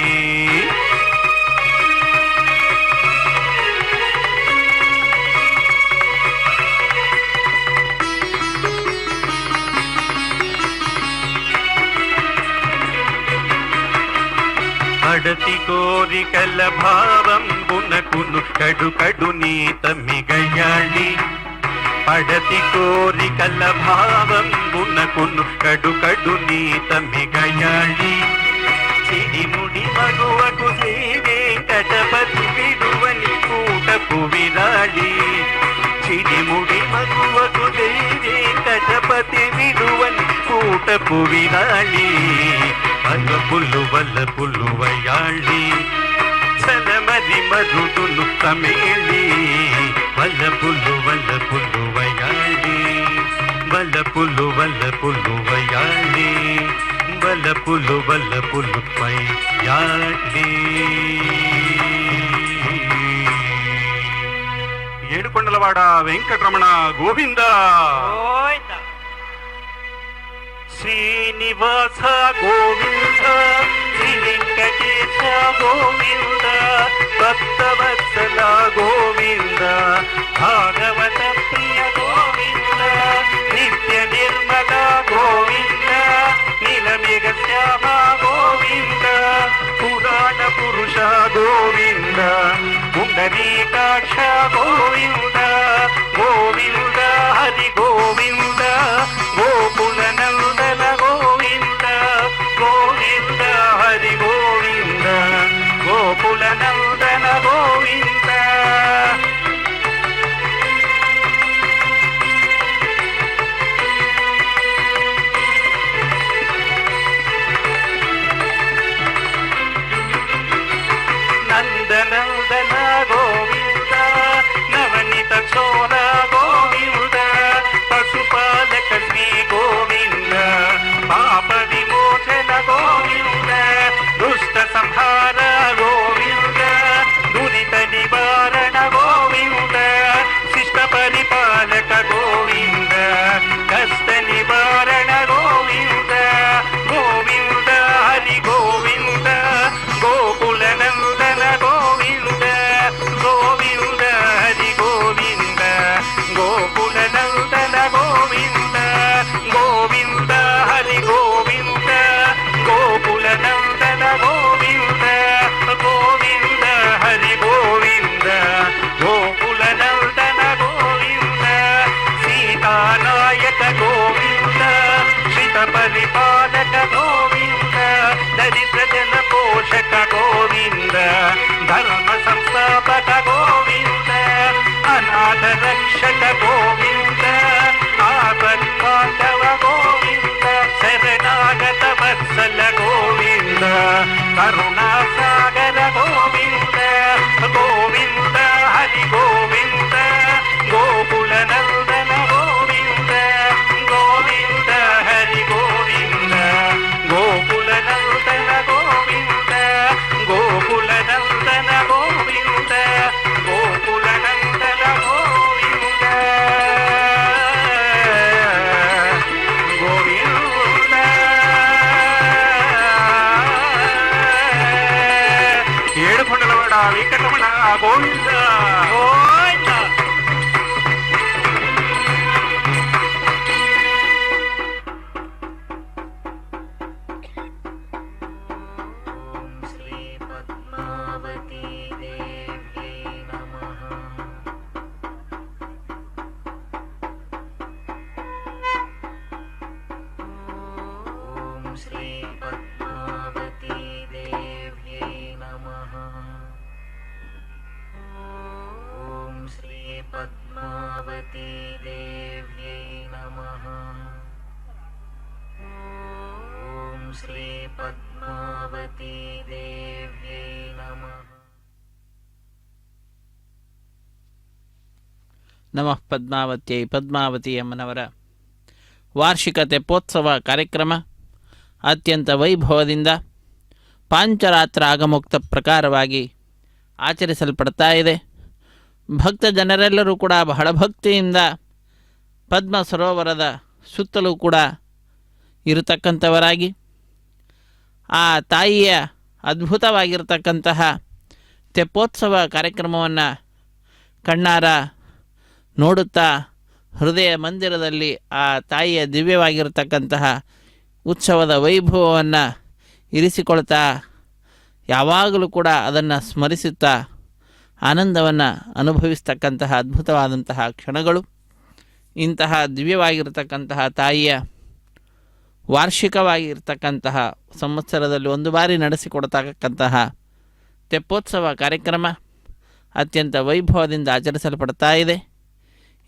అడతి కోరికల భావంబునకును కడు కడు నీత మిగయాళి పడతి కోరికల భావంబునకును కడు కడు నీత మిగయాళి చిడిముడి మగువకు శ్రీ వెంకటపతి విడువని కూటపు విరాళి చిడిముడి మగువకు శ్రీ వెంకటపతి విడువని కూటపు విరాళి వల్లపుల్లు వల్లపుల్లు వయాళి చలమరి మరుడులు సమేళి వల్లపుల్లు వల్లపుల్లు వయాళి వల్లపుల్లు వల్లపుల్లు వయాళి వల్లపుల్లు వల్లపుల్లు వయాళి ఏడుకొండలవాడ వెంకటరమణ గోవింద శ్రీనివాస గోవింద శ్రీ వెంకటేశ గోవింద భక్తవత్సల గోవింద భాగవత ప్రియ గోవింద నిత్య నిర్మల గోవింద నీలమేఘ శ్యామ గోవింద పురాణ పురుష గోవింద ಪುಂಡರೀಕಾಕ್ಷ ಗೋವಿಂದ ಗೋವಿಂದ ಹರಿ ಗೋವಿಂದ ಗೋಕುಲ ನಂದನ ಗೋವಿಂದ ಗೋವಿಂದ ಹರಿ ಗೋವಿಂದ ಗೋಕುಲ ನಂದನ ಗೋವಿಂದ. ನಂದನಂದನ ಗೋವಿಂದ ನವನಿತ ಚೋರ ಗೋವಿಂದ ಪಶುಪಾಲಕ ಶ್ರೀ ಗೋವಿಂದ ಪಾಪ ವಿಮೋಚನ ಗೋವಿಂದ ದುಷ್ಟ ಸಂಹಾರ ಗೋವಿಂದ ದುರಿತ ನಿವಾರಣ ಗೋವಿಂದ ಶಿಷ್ಟ ಪರಿಪಾಲಕ ಗೋವಿಂದ ಕಷ್ಟ ನಿವಾರಣ ಗೋವಿಂದ ಗೋವಿಂದ ಹರಿ ಗೋವಿಂದ ಗೋಕುಲ ನಂದನ ಗೋವಿಂದ ಗೋವಿಂದ ಹರಿ ಗೋವಿಂದ ಗೋಕುಲ ನಂದನ ಗೋವಿಂದ ಗೋವಿಂದ ಹರಿ ಗೋವಿಂದ ಗೋಕುಲ ನಂದನ ಗೋವಿಂದ ಗೋವಿಂದ ಹರಿ ಗೋವಿಂದ ಗೋಕುಲ ನಂದನ ಗೋವಿಂದ ಸೀತಾನಾಯಕ ಗೋವಿಂದ ಶ್ರಿತ ಪರಿಪಾಲಕ ಗೋವಿಂದ ದರಿದ್ರ ಜನ ಪೋಷಕ ಗೋವಿಂದ ಧರ್ಮ ಸಂಸ್ಥಾಪಕ ಗೋವಿಂದ ಅನಾಥ ರಕ್ಷಕ ಗೋವಿಂದ ಆಪತ್ಪಾಂಡವ ಗೋವಿಂದ ಶರಣಾಗತ ವತ್ಸಲ ಗೋವಿಂದ ಕರುಣಾ ಸಾಗರ ಗೋವಿಂದ ಗೋವಿಂದ ಹರಿ ಗೋವಿಂದ ಗೋಕುಲ ನಂದನ ಗೋವಿಂದ ಗೋವಿಂದ ಹರಿ ಗೋವಿಂದ ಗೋಕುಲ ನಂದನ ಗೋವಿಂದ ಗೋಕುಲ ನಂದನ ಗೋವಿಂದ ಗೋಕುಲ ನಂದನ ಗೋವಿಂದ ಗೋವಿಂದ. ಏಳುಕೊಂಡಲವಾಡ ವೆಂಕಟರಮಣ ಗೋವಿಂದ ಗೋವಿಂದ. ಶ್ರೀ ಪದ್ಮಾವತಿ ದೇವ್ಯೈ ನಮಃ. ಓಂ ಶ್ರೀ ಪದ್ಮಾವತಿ ದೇವ್ಯೈ ನಮಃ. ಓಂ ಶ್ರೀ ಪದ್ಮಾವತಿ ದೇವ್ಯೈ ನಮಃ. ಓಂ ಶ್ರೀ ಪದ್ಮಾವತಿ ದೇವ್ಯೈ ನಮಃ. ನಮಃ ಪದ್ಮಾವತ್ಯೈ ಪದ್ಮಾವತಿ ಅಮ್ಮನವರ ವಾರ್ಷಿಕ ತೆಪ್ಪೋತ್ಸವ ಕಾರ್ಯಕ್ರಮ ಅತ್ಯಂತ ವೈಭವದಿಂದ ಪಾಂಚರಾತ್ರ ಆಗಮುಕ್ತ ಪ್ರಕಾರವಾಗಿ ಆಚರಿಸಲ್ಪಡ್ತಾ ಇದೆ. ಭಕ್ತ ಜನರೆಲ್ಲರೂ ಕೂಡ ಬಹಳ ಭಕ್ತಿಯಿಂದ ಪದ್ಮ ಸರೋವರದ ಸುತ್ತಲೂ ಕೂಡ ಇರತಕ್ಕಂಥವರಾಗಿ ಆ ತಾಯಿಯ ಅದ್ಭುತವಾಗಿರತಕ್ಕಂತಹ ತೆಪ್ಪೋತ್ಸವ ಕಾರ್ಯಕ್ರಮವನ್ನು ಕಣ್ಣಾರ ನೋಡುತ್ತಾ ಹೃದಯ ಮಂದಿರದಲ್ಲಿ ಆ ತಾಯಿಯ ದಿವ್ಯವಾಗಿರತಕ್ಕಂತಹ ಉತ್ಸವದ ವೈಭವವನ್ನು ಇರಿಸಿಕೊಳ್ತಾ ಯಾವಾಗಲೂ ಕೂಡ ಅದನ್ನು ಸ್ಮರಿಸುತ್ತಾ ಆನಂದವನ್ನು ಅನುಭವಿಸ್ತಕ್ಕಂತಹ ಅದ್ಭುತವಾದಂತಹ ಕ್ಷಣಗಳು. ಇಂತಹ ದಿವ್ಯವಾಗಿರತಕ್ಕಂತಹ ತಾಯಿಯ ವಾರ್ಷಿಕವಾಗಿರ್ತಕ್ಕಂತಹ ಸಂವತ್ಸರದಲ್ಲಿ ಒಂದು ಬಾರಿ ನಡೆಸಿಕೊಡ್ತಕ್ಕಂತಹ ತೆಪ್ಪೋತ್ಸವ ಕಾರ್ಯಕ್ರಮ ಅತ್ಯಂತ ವೈಭವದಿಂದ ಆಚರಿಸಲ್ಪಡ್ತಾ ಇದೆ.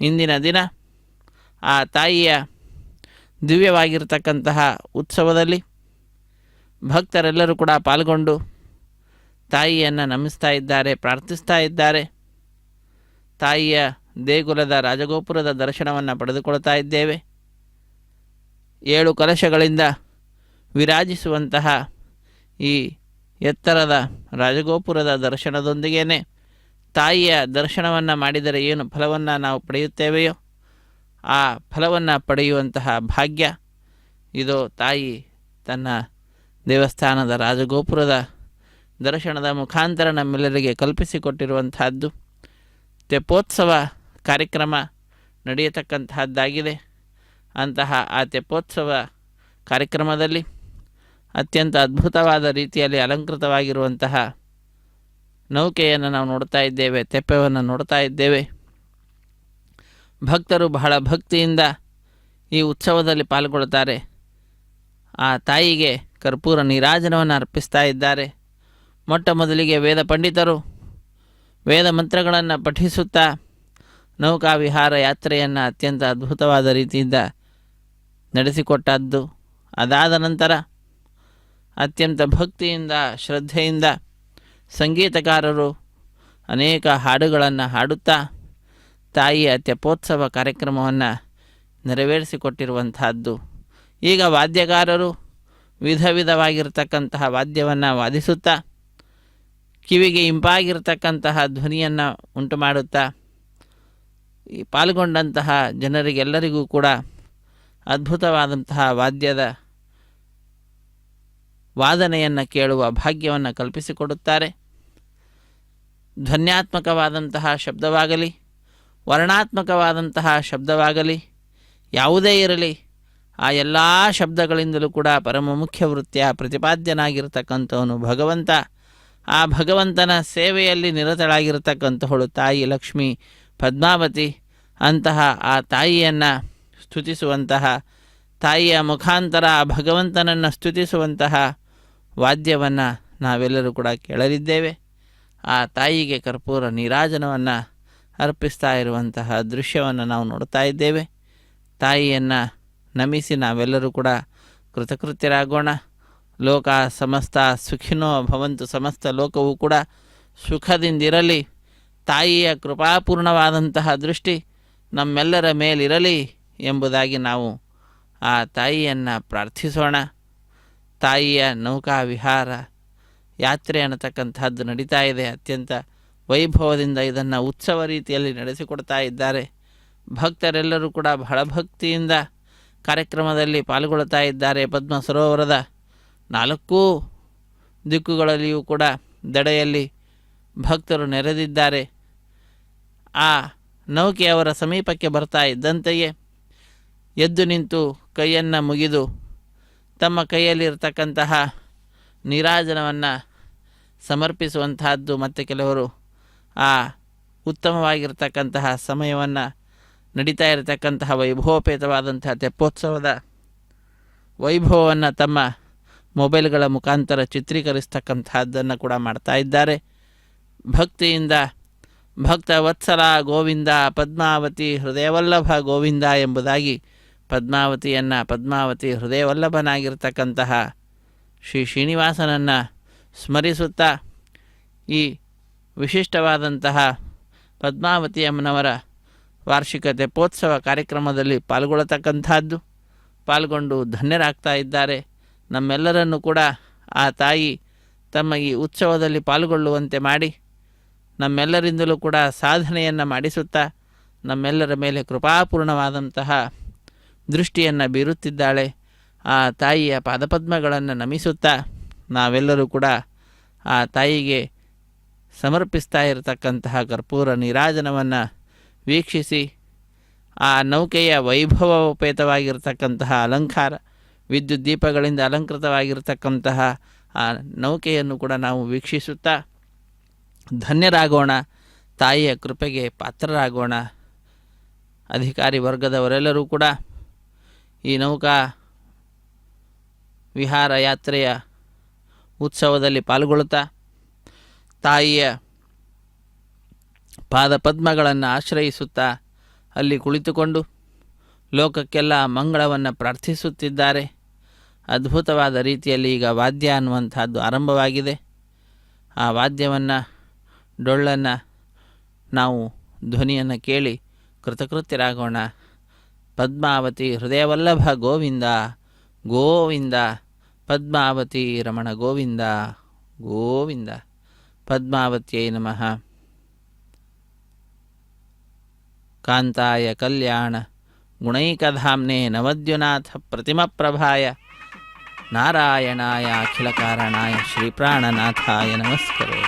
ಇಂದಿನ ದಿನ ಆ ತಾಯಿಯ ದಿವ್ಯವಾಗಿರ್ತಕ್ಕಂತಹ ಉತ್ಸವದಲ್ಲಿ ಭಕ್ತರೆಲ್ಲರೂ ಕೂಡ ಪಾಲ್ಗೊಂಡು ತಾಯಿಯನ್ನು ನಮಿಸ್ತಾ ಇದ್ದಾರೆ, ಪ್ರಾರ್ಥಿಸ್ತಾ ಇದ್ದಾರೆ. ತಾಯಿಯ ದೇಗುಲದ ರಾಜಗೋಪುರದ ದರ್ಶನವನ್ನು ಪಡೆದುಕೊಳ್ತಾ ಇದ್ದೇವೆ. 7 ಕಲಶಗಳಿಂದ ವಿರಾಜಿಸುವಂತಹ ಈ ಎತ್ತರದ ರಾಜಗೋಪುರದ ದರ್ಶನದೊಂದಿಗೇ ತಾಯಿಯ ದರ್ಶನವನ್ನು ಮಾಡಿದರೆ ಏನು ಫಲವನ್ನು ನಾವು ಪಡೆಯುತ್ತೇವೆಯೋ ಆ ಫಲವನ್ನು ಪಡೆಯುವಂತಹ ಭಾಗ್ಯ ಇದು ತಾಯಿ ತನ್ನ ದೇವಸ್ಥಾನದ ರಾಜಗೋಪುರದ ದರ್ಶನದ ಮುಖಾಂತರ ನಮ್ಮೆಲ್ಲರಿಗೆ ಕಲ್ಪಿಸಿಕೊಟ್ಟಿರುವಂತಹದ್ದು. ತೆಪ್ಪೋತ್ಸವ ಕಾರ್ಯಕ್ರಮ ನಡೆಯತಕ್ಕಂತಹದ್ದಾಗಿದೆ. ಅಂತಹ ಆ ತೆಪ್ಪೋತ್ಸವ ಕಾರ್ಯಕ್ರಮದಲ್ಲಿ ಅತ್ಯಂತ ಅದ್ಭುತವಾದ ರೀತಿಯಲ್ಲಿ ಅಲಂಕೃತವಾಗಿರುವಂತಹ ನೌಕೆಯನ್ನು ನಾವು ನೋಡ್ತಾ ಇದ್ದೇವೆ, ತೆಪ್ಪವನ್ನು ನೋಡ್ತಾ ಇದ್ದೇವೆ. ಭಕ್ತರು ಬಹಳ ಭಕ್ತಿಯಿಂದ ಈ ಉತ್ಸವದಲ್ಲಿ ಪಾಲ್ಗೊಳ್ತಾರೆ. ಆ ತಾಯಿಗೆ ಕರ್ಪೂರ ನೀರಾಜನವನ್ನು ಅರ್ಪಿಸ್ತಾ ಇದ್ದಾರೆ. ಮೊಟ್ಟ ಮೊದಲಿಗೆ ವೇದ ಪಂಡಿತರು ವೇದ ಮಂತ್ರಗಳನ್ನು ಪಠಿಸುತ್ತಾ ನೌಕಾ ವಿಹಾರ ಯಾತ್ರೆಯನ್ನು ಅತ್ಯಂತ ಅದ್ಭುತವಾದ ರೀತಿಯಿಂದ ನಡೆಸಿಕೊಟ್ಟದ್ದು. ಅದಾದ ನಂತರ ಅತ್ಯಂತ ಭಕ್ತಿಯಿಂದ ಶ್ರದ್ಧೆಯಿಂದ ಸಂಗೀತಕಾರರು ಅನೇಕ ಹಾಡುಗಳನ್ನು ಹಾಡುತ್ತಾ ತಾಯಿಯ ತೆಪ್ಪೋತ್ಸವ ಕಾರ್ಯಕ್ರಮವನ್ನು ನೆರವೇರಿಸಿಕೊಟ್ಟಿರುವಂತಹದ್ದು. ಈಗ ವಾದ್ಯಗಾರರು ವಿಧ ವಿಧವಾಗಿರ್ತಕ್ಕಂತಹ ವಾದ್ಯವನ್ನು ವಾದಿಸುತ್ತಾ ಕಿವಿಗೆ ಇಂಪಾಗಿರ್ತಕ್ಕಂತಹ ಧ್ವನಿಯನ್ನು ಉಂಟು ಮಾಡುತ್ತಾ ಈ ಪಾಲ್ಗೊಂಡಂತಹ ಜನರಿಗೆಲ್ಲರಿಗೂ ಕೂಡ ಅದ್ಭುತವಾದಂತಹ ವಾದ್ಯದ ವಾದನೆಯನ್ನು ಕೇಳುವ ಭಾಗ್ಯವನ್ನು ಕಲ್ಪಿಸಿಕೊಡುತ್ತಾರೆ. ಧ್ವನ್ಯಾತ್ಮಕವಾದಂತಹ ಶಬ್ದವಾಗಲಿ, ವರ್ಣಾತ್ಮಕವಾದಂತಹ ಶಬ್ದವಾಗಲಿ, ಯಾವುದೇ ಇರಲಿ, ಆ ಎಲ್ಲ ಶಬ್ದಗಳಿಂದಲೂ ಕೂಡ ಪರಮ ಮುಖ್ಯ ವೃತ್ತಿಯ ಪ್ರತಿಪಾದ್ಯನಾಗಿರ್ತಕ್ಕಂಥವನು ಭಗವಂತ. ಆ ಭಗವಂತನ ಸೇವೆಯಲ್ಲಿ ನಿರತಳಾಗಿರ್ತಕ್ಕಂಥವಳು ತಾಯಿ ಲಕ್ಷ್ಮೀ ಪದ್ಮಾವತಿ. ಅಂತಹ ಆ ತಾಯಿಯನ್ನು ಸ್ತುತಿಸುವಂತಹ, ತಾಯಿಯ ಮುಖಾಂತರ ಆ ಭಗವಂತನನ್ನು ಸ್ತುತಿಸುವಂತಹ ವಾದ್ಯವನ್ನು ನಾವೆಲ್ಲರೂ ಕೂಡ ಕೇಳಲಿದ್ದೇವೆ. ಆ ತಾಯಿಗೆ ಕರ್ಪೂರ ನೀರಾಜನವನ್ನು ಅರ್ಪಿಸ್ತಾ ಇರುವಂತಹ ದೃಶ್ಯವನ್ನು ನಾವು ನೋಡ್ತಾ ಇದ್ದೇವೆ. ತಾಯಿಯನ್ನು ನಮಿಸಿ ನಾವೆಲ್ಲರೂ ಕೂಡ ಕೃತಕೃತ್ಯರಾಗೋಣ. ಲೋಕ ಸಮಸ್ತ ಸುಖಿನೋ ಭವಂತು, ಸಮಸ್ತ ಲೋಕವೂ ಕೂಡ ಸುಖದಿಂದಿರಲಿ. ತಾಯಿಯ ಕೃಪಾಪೂರ್ಣವಾದಂತಹ ದೃಷ್ಟಿ ನಮ್ಮೆಲ್ಲರ ಮೇಲಿರಲಿ ಎಂಬುದಾಗಿ ನಾವು ಆ ತಾಯಿಯನ್ನು ಪ್ರಾರ್ಥಿಸೋಣ. ತಾಯಿಯ ನೌಕಾ ವಿಹಾರ ಯಾತ್ರೆ ಅನ್ನತಕ್ಕಂಥದ್ದು ನಡೀತಾ ಇದೆ. ಅತ್ಯಂತ ವೈಭವದಿಂದ ಇದನ್ನು ಉತ್ಸವ ರೀತಿಯಲ್ಲಿ ನಡೆಸಿಕೊಡ್ತಾ ಇದ್ದಾರೆ. ಭಕ್ತರೆಲ್ಲರೂ ಕೂಡ ಬಹಳ ಭಕ್ತಿಯಿಂದ ಕಾರ್ಯಕ್ರಮದಲ್ಲಿ ಪಾಲ್ಗೊಳ್ತಾ ಇದ್ದಾರೆ. ಪದ್ಮ ಸರೋವರದ 4 ದಿಕ್ಕುಗಳಲ್ಲಿಯೂ ಕೂಡ ದಡೆಯಲ್ಲಿ ಭಕ್ತರು ನೆರೆದಿದ್ದಾರೆ. ಆ ನೌಕೆಯವರ ಸಮೀಪಕ್ಕೆ ಬರ್ತಾ ಇದ್ದಂತೆಯೇ ಎದ್ದು ನಿಂತು ಕೈಯನ್ನು ಮುಗಿದು ತಮ್ಮ ಕೈಯಲ್ಲಿರ್ತಕ್ಕಂತಹ ನೀರಾಜನವನ್ನು ಸಮರ್ಪಿಸುವಂತಹದ್ದು. ಮತ್ತು ಕೆಲವರು ಆ ಉತ್ತಮವಾಗಿರ್ತಕ್ಕಂತಹ ಸಮಯವನ್ನು ನಡೀತಾ ಇರತಕ್ಕಂತಹ ವೈಭವೋಪೇತವಾದಂತಹ ತೆಪ್ಪೋತ್ಸವದ ವೈಭವವನ್ನು ತಮ್ಮ ಮೊಬೈಲ್ಗಳ ಮುಖಾಂತರ ಚಿತ್ರೀಕರಿಸ್ತಕ್ಕಂತಹದ್ದನ್ನು ಕೂಡ ಮಾಡ್ತಾ ಇದ್ದಾರೆ. ಭಕ್ತಿಯಿಂದ ಭಕ್ತ ವತ್ಸಲ ಗೋವಿಂದ, ಪದ್ಮಾವತಿ ಹೃದಯವಲ್ಲಭ ಗೋವಿಂದ ಎಂಬುದಾಗಿ ಪದ್ಮಾವತಿಯನ್ನು, ಪದ್ಮಾವತಿ ಹೃದಯವಲ್ಲಭನಾಗಿರ್ತಕ್ಕಂತಹ ಶ್ರೀ ಶ್ರೀನಿವಾಸನನ್ನು ಸ್ಮರಿಸುತ್ತಾ ಈ ವಿಶಿಷ್ಟವಾದಂತಹ ಪದ್ಮಾವತಿ ಅಮ್ಮನವರ ವಾರ್ಷಿಕ ತೆಪ್ಪೋತ್ಸವ ಕಾರ್ಯಕ್ರಮದಲ್ಲಿ ಪಾಲ್ಗೊಳ್ಳತಕ್ಕಂಥದ್ದು. ಪಾಲ್ಗೊಂಡು ಧನ್ಯರಾಗ್ತಾ ಇದ್ದಾರೆ. ನಮ್ಮೆಲ್ಲರನ್ನು ಕೂಡ ಆ ತಾಯಿ ತಮ್ಮ ಈ ಉತ್ಸವದಲ್ಲಿ ಪಾಲ್ಗೊಳ್ಳುವಂತೆ ಮಾಡಿ ನಮ್ಮೆಲ್ಲರಿಂದಲೂ ಕೂಡ ಸಾಧನೆಯನ್ನು ಮಾಡಿಸುತ್ತಾ ನಮ್ಮೆಲ್ಲರ ಮೇಲೆ ಕೃಪಾಪೂರ್ಣವಾದಂತಹ ದೃಷ್ಟಿಯನ್ನು ಬೀರುತ್ತಿದ್ದಾಳೆ. ಆ ತಾಯಿಯ ಪಾದಪದ್ಮಗಳನ್ನು ನಮಿಸುತ್ತಾ ನಾವೆಲ್ಲರೂ ಕೂಡ ಆ ತಾಯಿಗೆ ಸಮರ್ಪಿಸ್ತಾ ಇರತಕ್ಕಂತಹ ಕರ್ಪೂರ ನೀರಾಜನವನ್ನು ವೀಕ್ಷಿಸಿ ಆ ನೌಕೆಯ ವೈಭವೋಪೇತವಾಗಿರ್ತಕ್ಕಂತಹ ಅಲಂಕಾರ, ವಿದ್ಯುತ್ ದೀಪಗಳಿಂದ ಅಲಂಕೃತವಾಗಿರ್ತಕ್ಕಂತಹ ಆ ನೌಕೆಯನ್ನು ಕೂಡ ನಾವು ವೀಕ್ಷಿಸುತ್ತಾ ಧನ್ಯರಾಗೋಣ. ತಾಯಿಯ ಕೃಪೆಗೆ ಪಾತ್ರರಾಗೋಣ. ಅಧಿಕಾರಿ ವರ್ಗದವರೆಲ್ಲರೂ ಕೂಡ ಈ ನೌಕಾ ವಿಹಾರ ಯಾತ್ರೆಯ ಉತ್ಸವದಲ್ಲಿ ಪಾಲ್ಗೊಳ್ಳುತ್ತಾ ತಾಯಿಯ ಪಾದಪದ್ಮಗಳನ್ನು ಆಶ್ರಯಿಸುತ್ತಾ ಅಲ್ಲಿ ಕುಳಿತುಕೊಂಡು ಲೋಕಕ್ಕೆಲ್ಲ ಮಂಗಳವನ್ನು ಪ್ರಾರ್ಥಿಸುತ್ತಿದ್ದಾರೆ. ಅದ್ಭುತವಾದ ರೀತಿಯಲ್ಲಿ ಈಗ ವಾದ್ಯ ಅನ್ನುವಂಥದ್ದು ಆರಂಭವಾಗಿದೆ. ಆ ವಾದ್ಯವನ್ನು, ಡೊಳ್ಳನ್ನು ನಾವು ಧ್ವನಿಯನ್ನು ಕೇಳಿ ಕೃತಕೃತ್ಯರಾಗೋಣ. ಪದ್ಮಾವತಿ ಹೃದಯವಲ್ಲಭ ಗೋವಿಂದ ಗೋವಿಂದ, ಪದ್ಮಾವತಿ ರಮಣ ಗೋವಿಂದ ಗೋವಿಂದ. ಪದ್ಮಾವತ್ಯೈ ನಮಃ. ಕಾಂತಾಯ ಕಲ್ಯಾಣ ಗುಣೈಕಧಾಮ್ನೇ ನವದ್ಯುನಾಥ ಪ್ರತಿಮಪ್ರಭಾಯ ನಾರಾಯಣಾಯ ಅಖಿಲಕಾರಣಾಯ ಶ್ರೀಪ್ರಾಣನಾಥಾಯ ನಮಸ್ಕರೋ.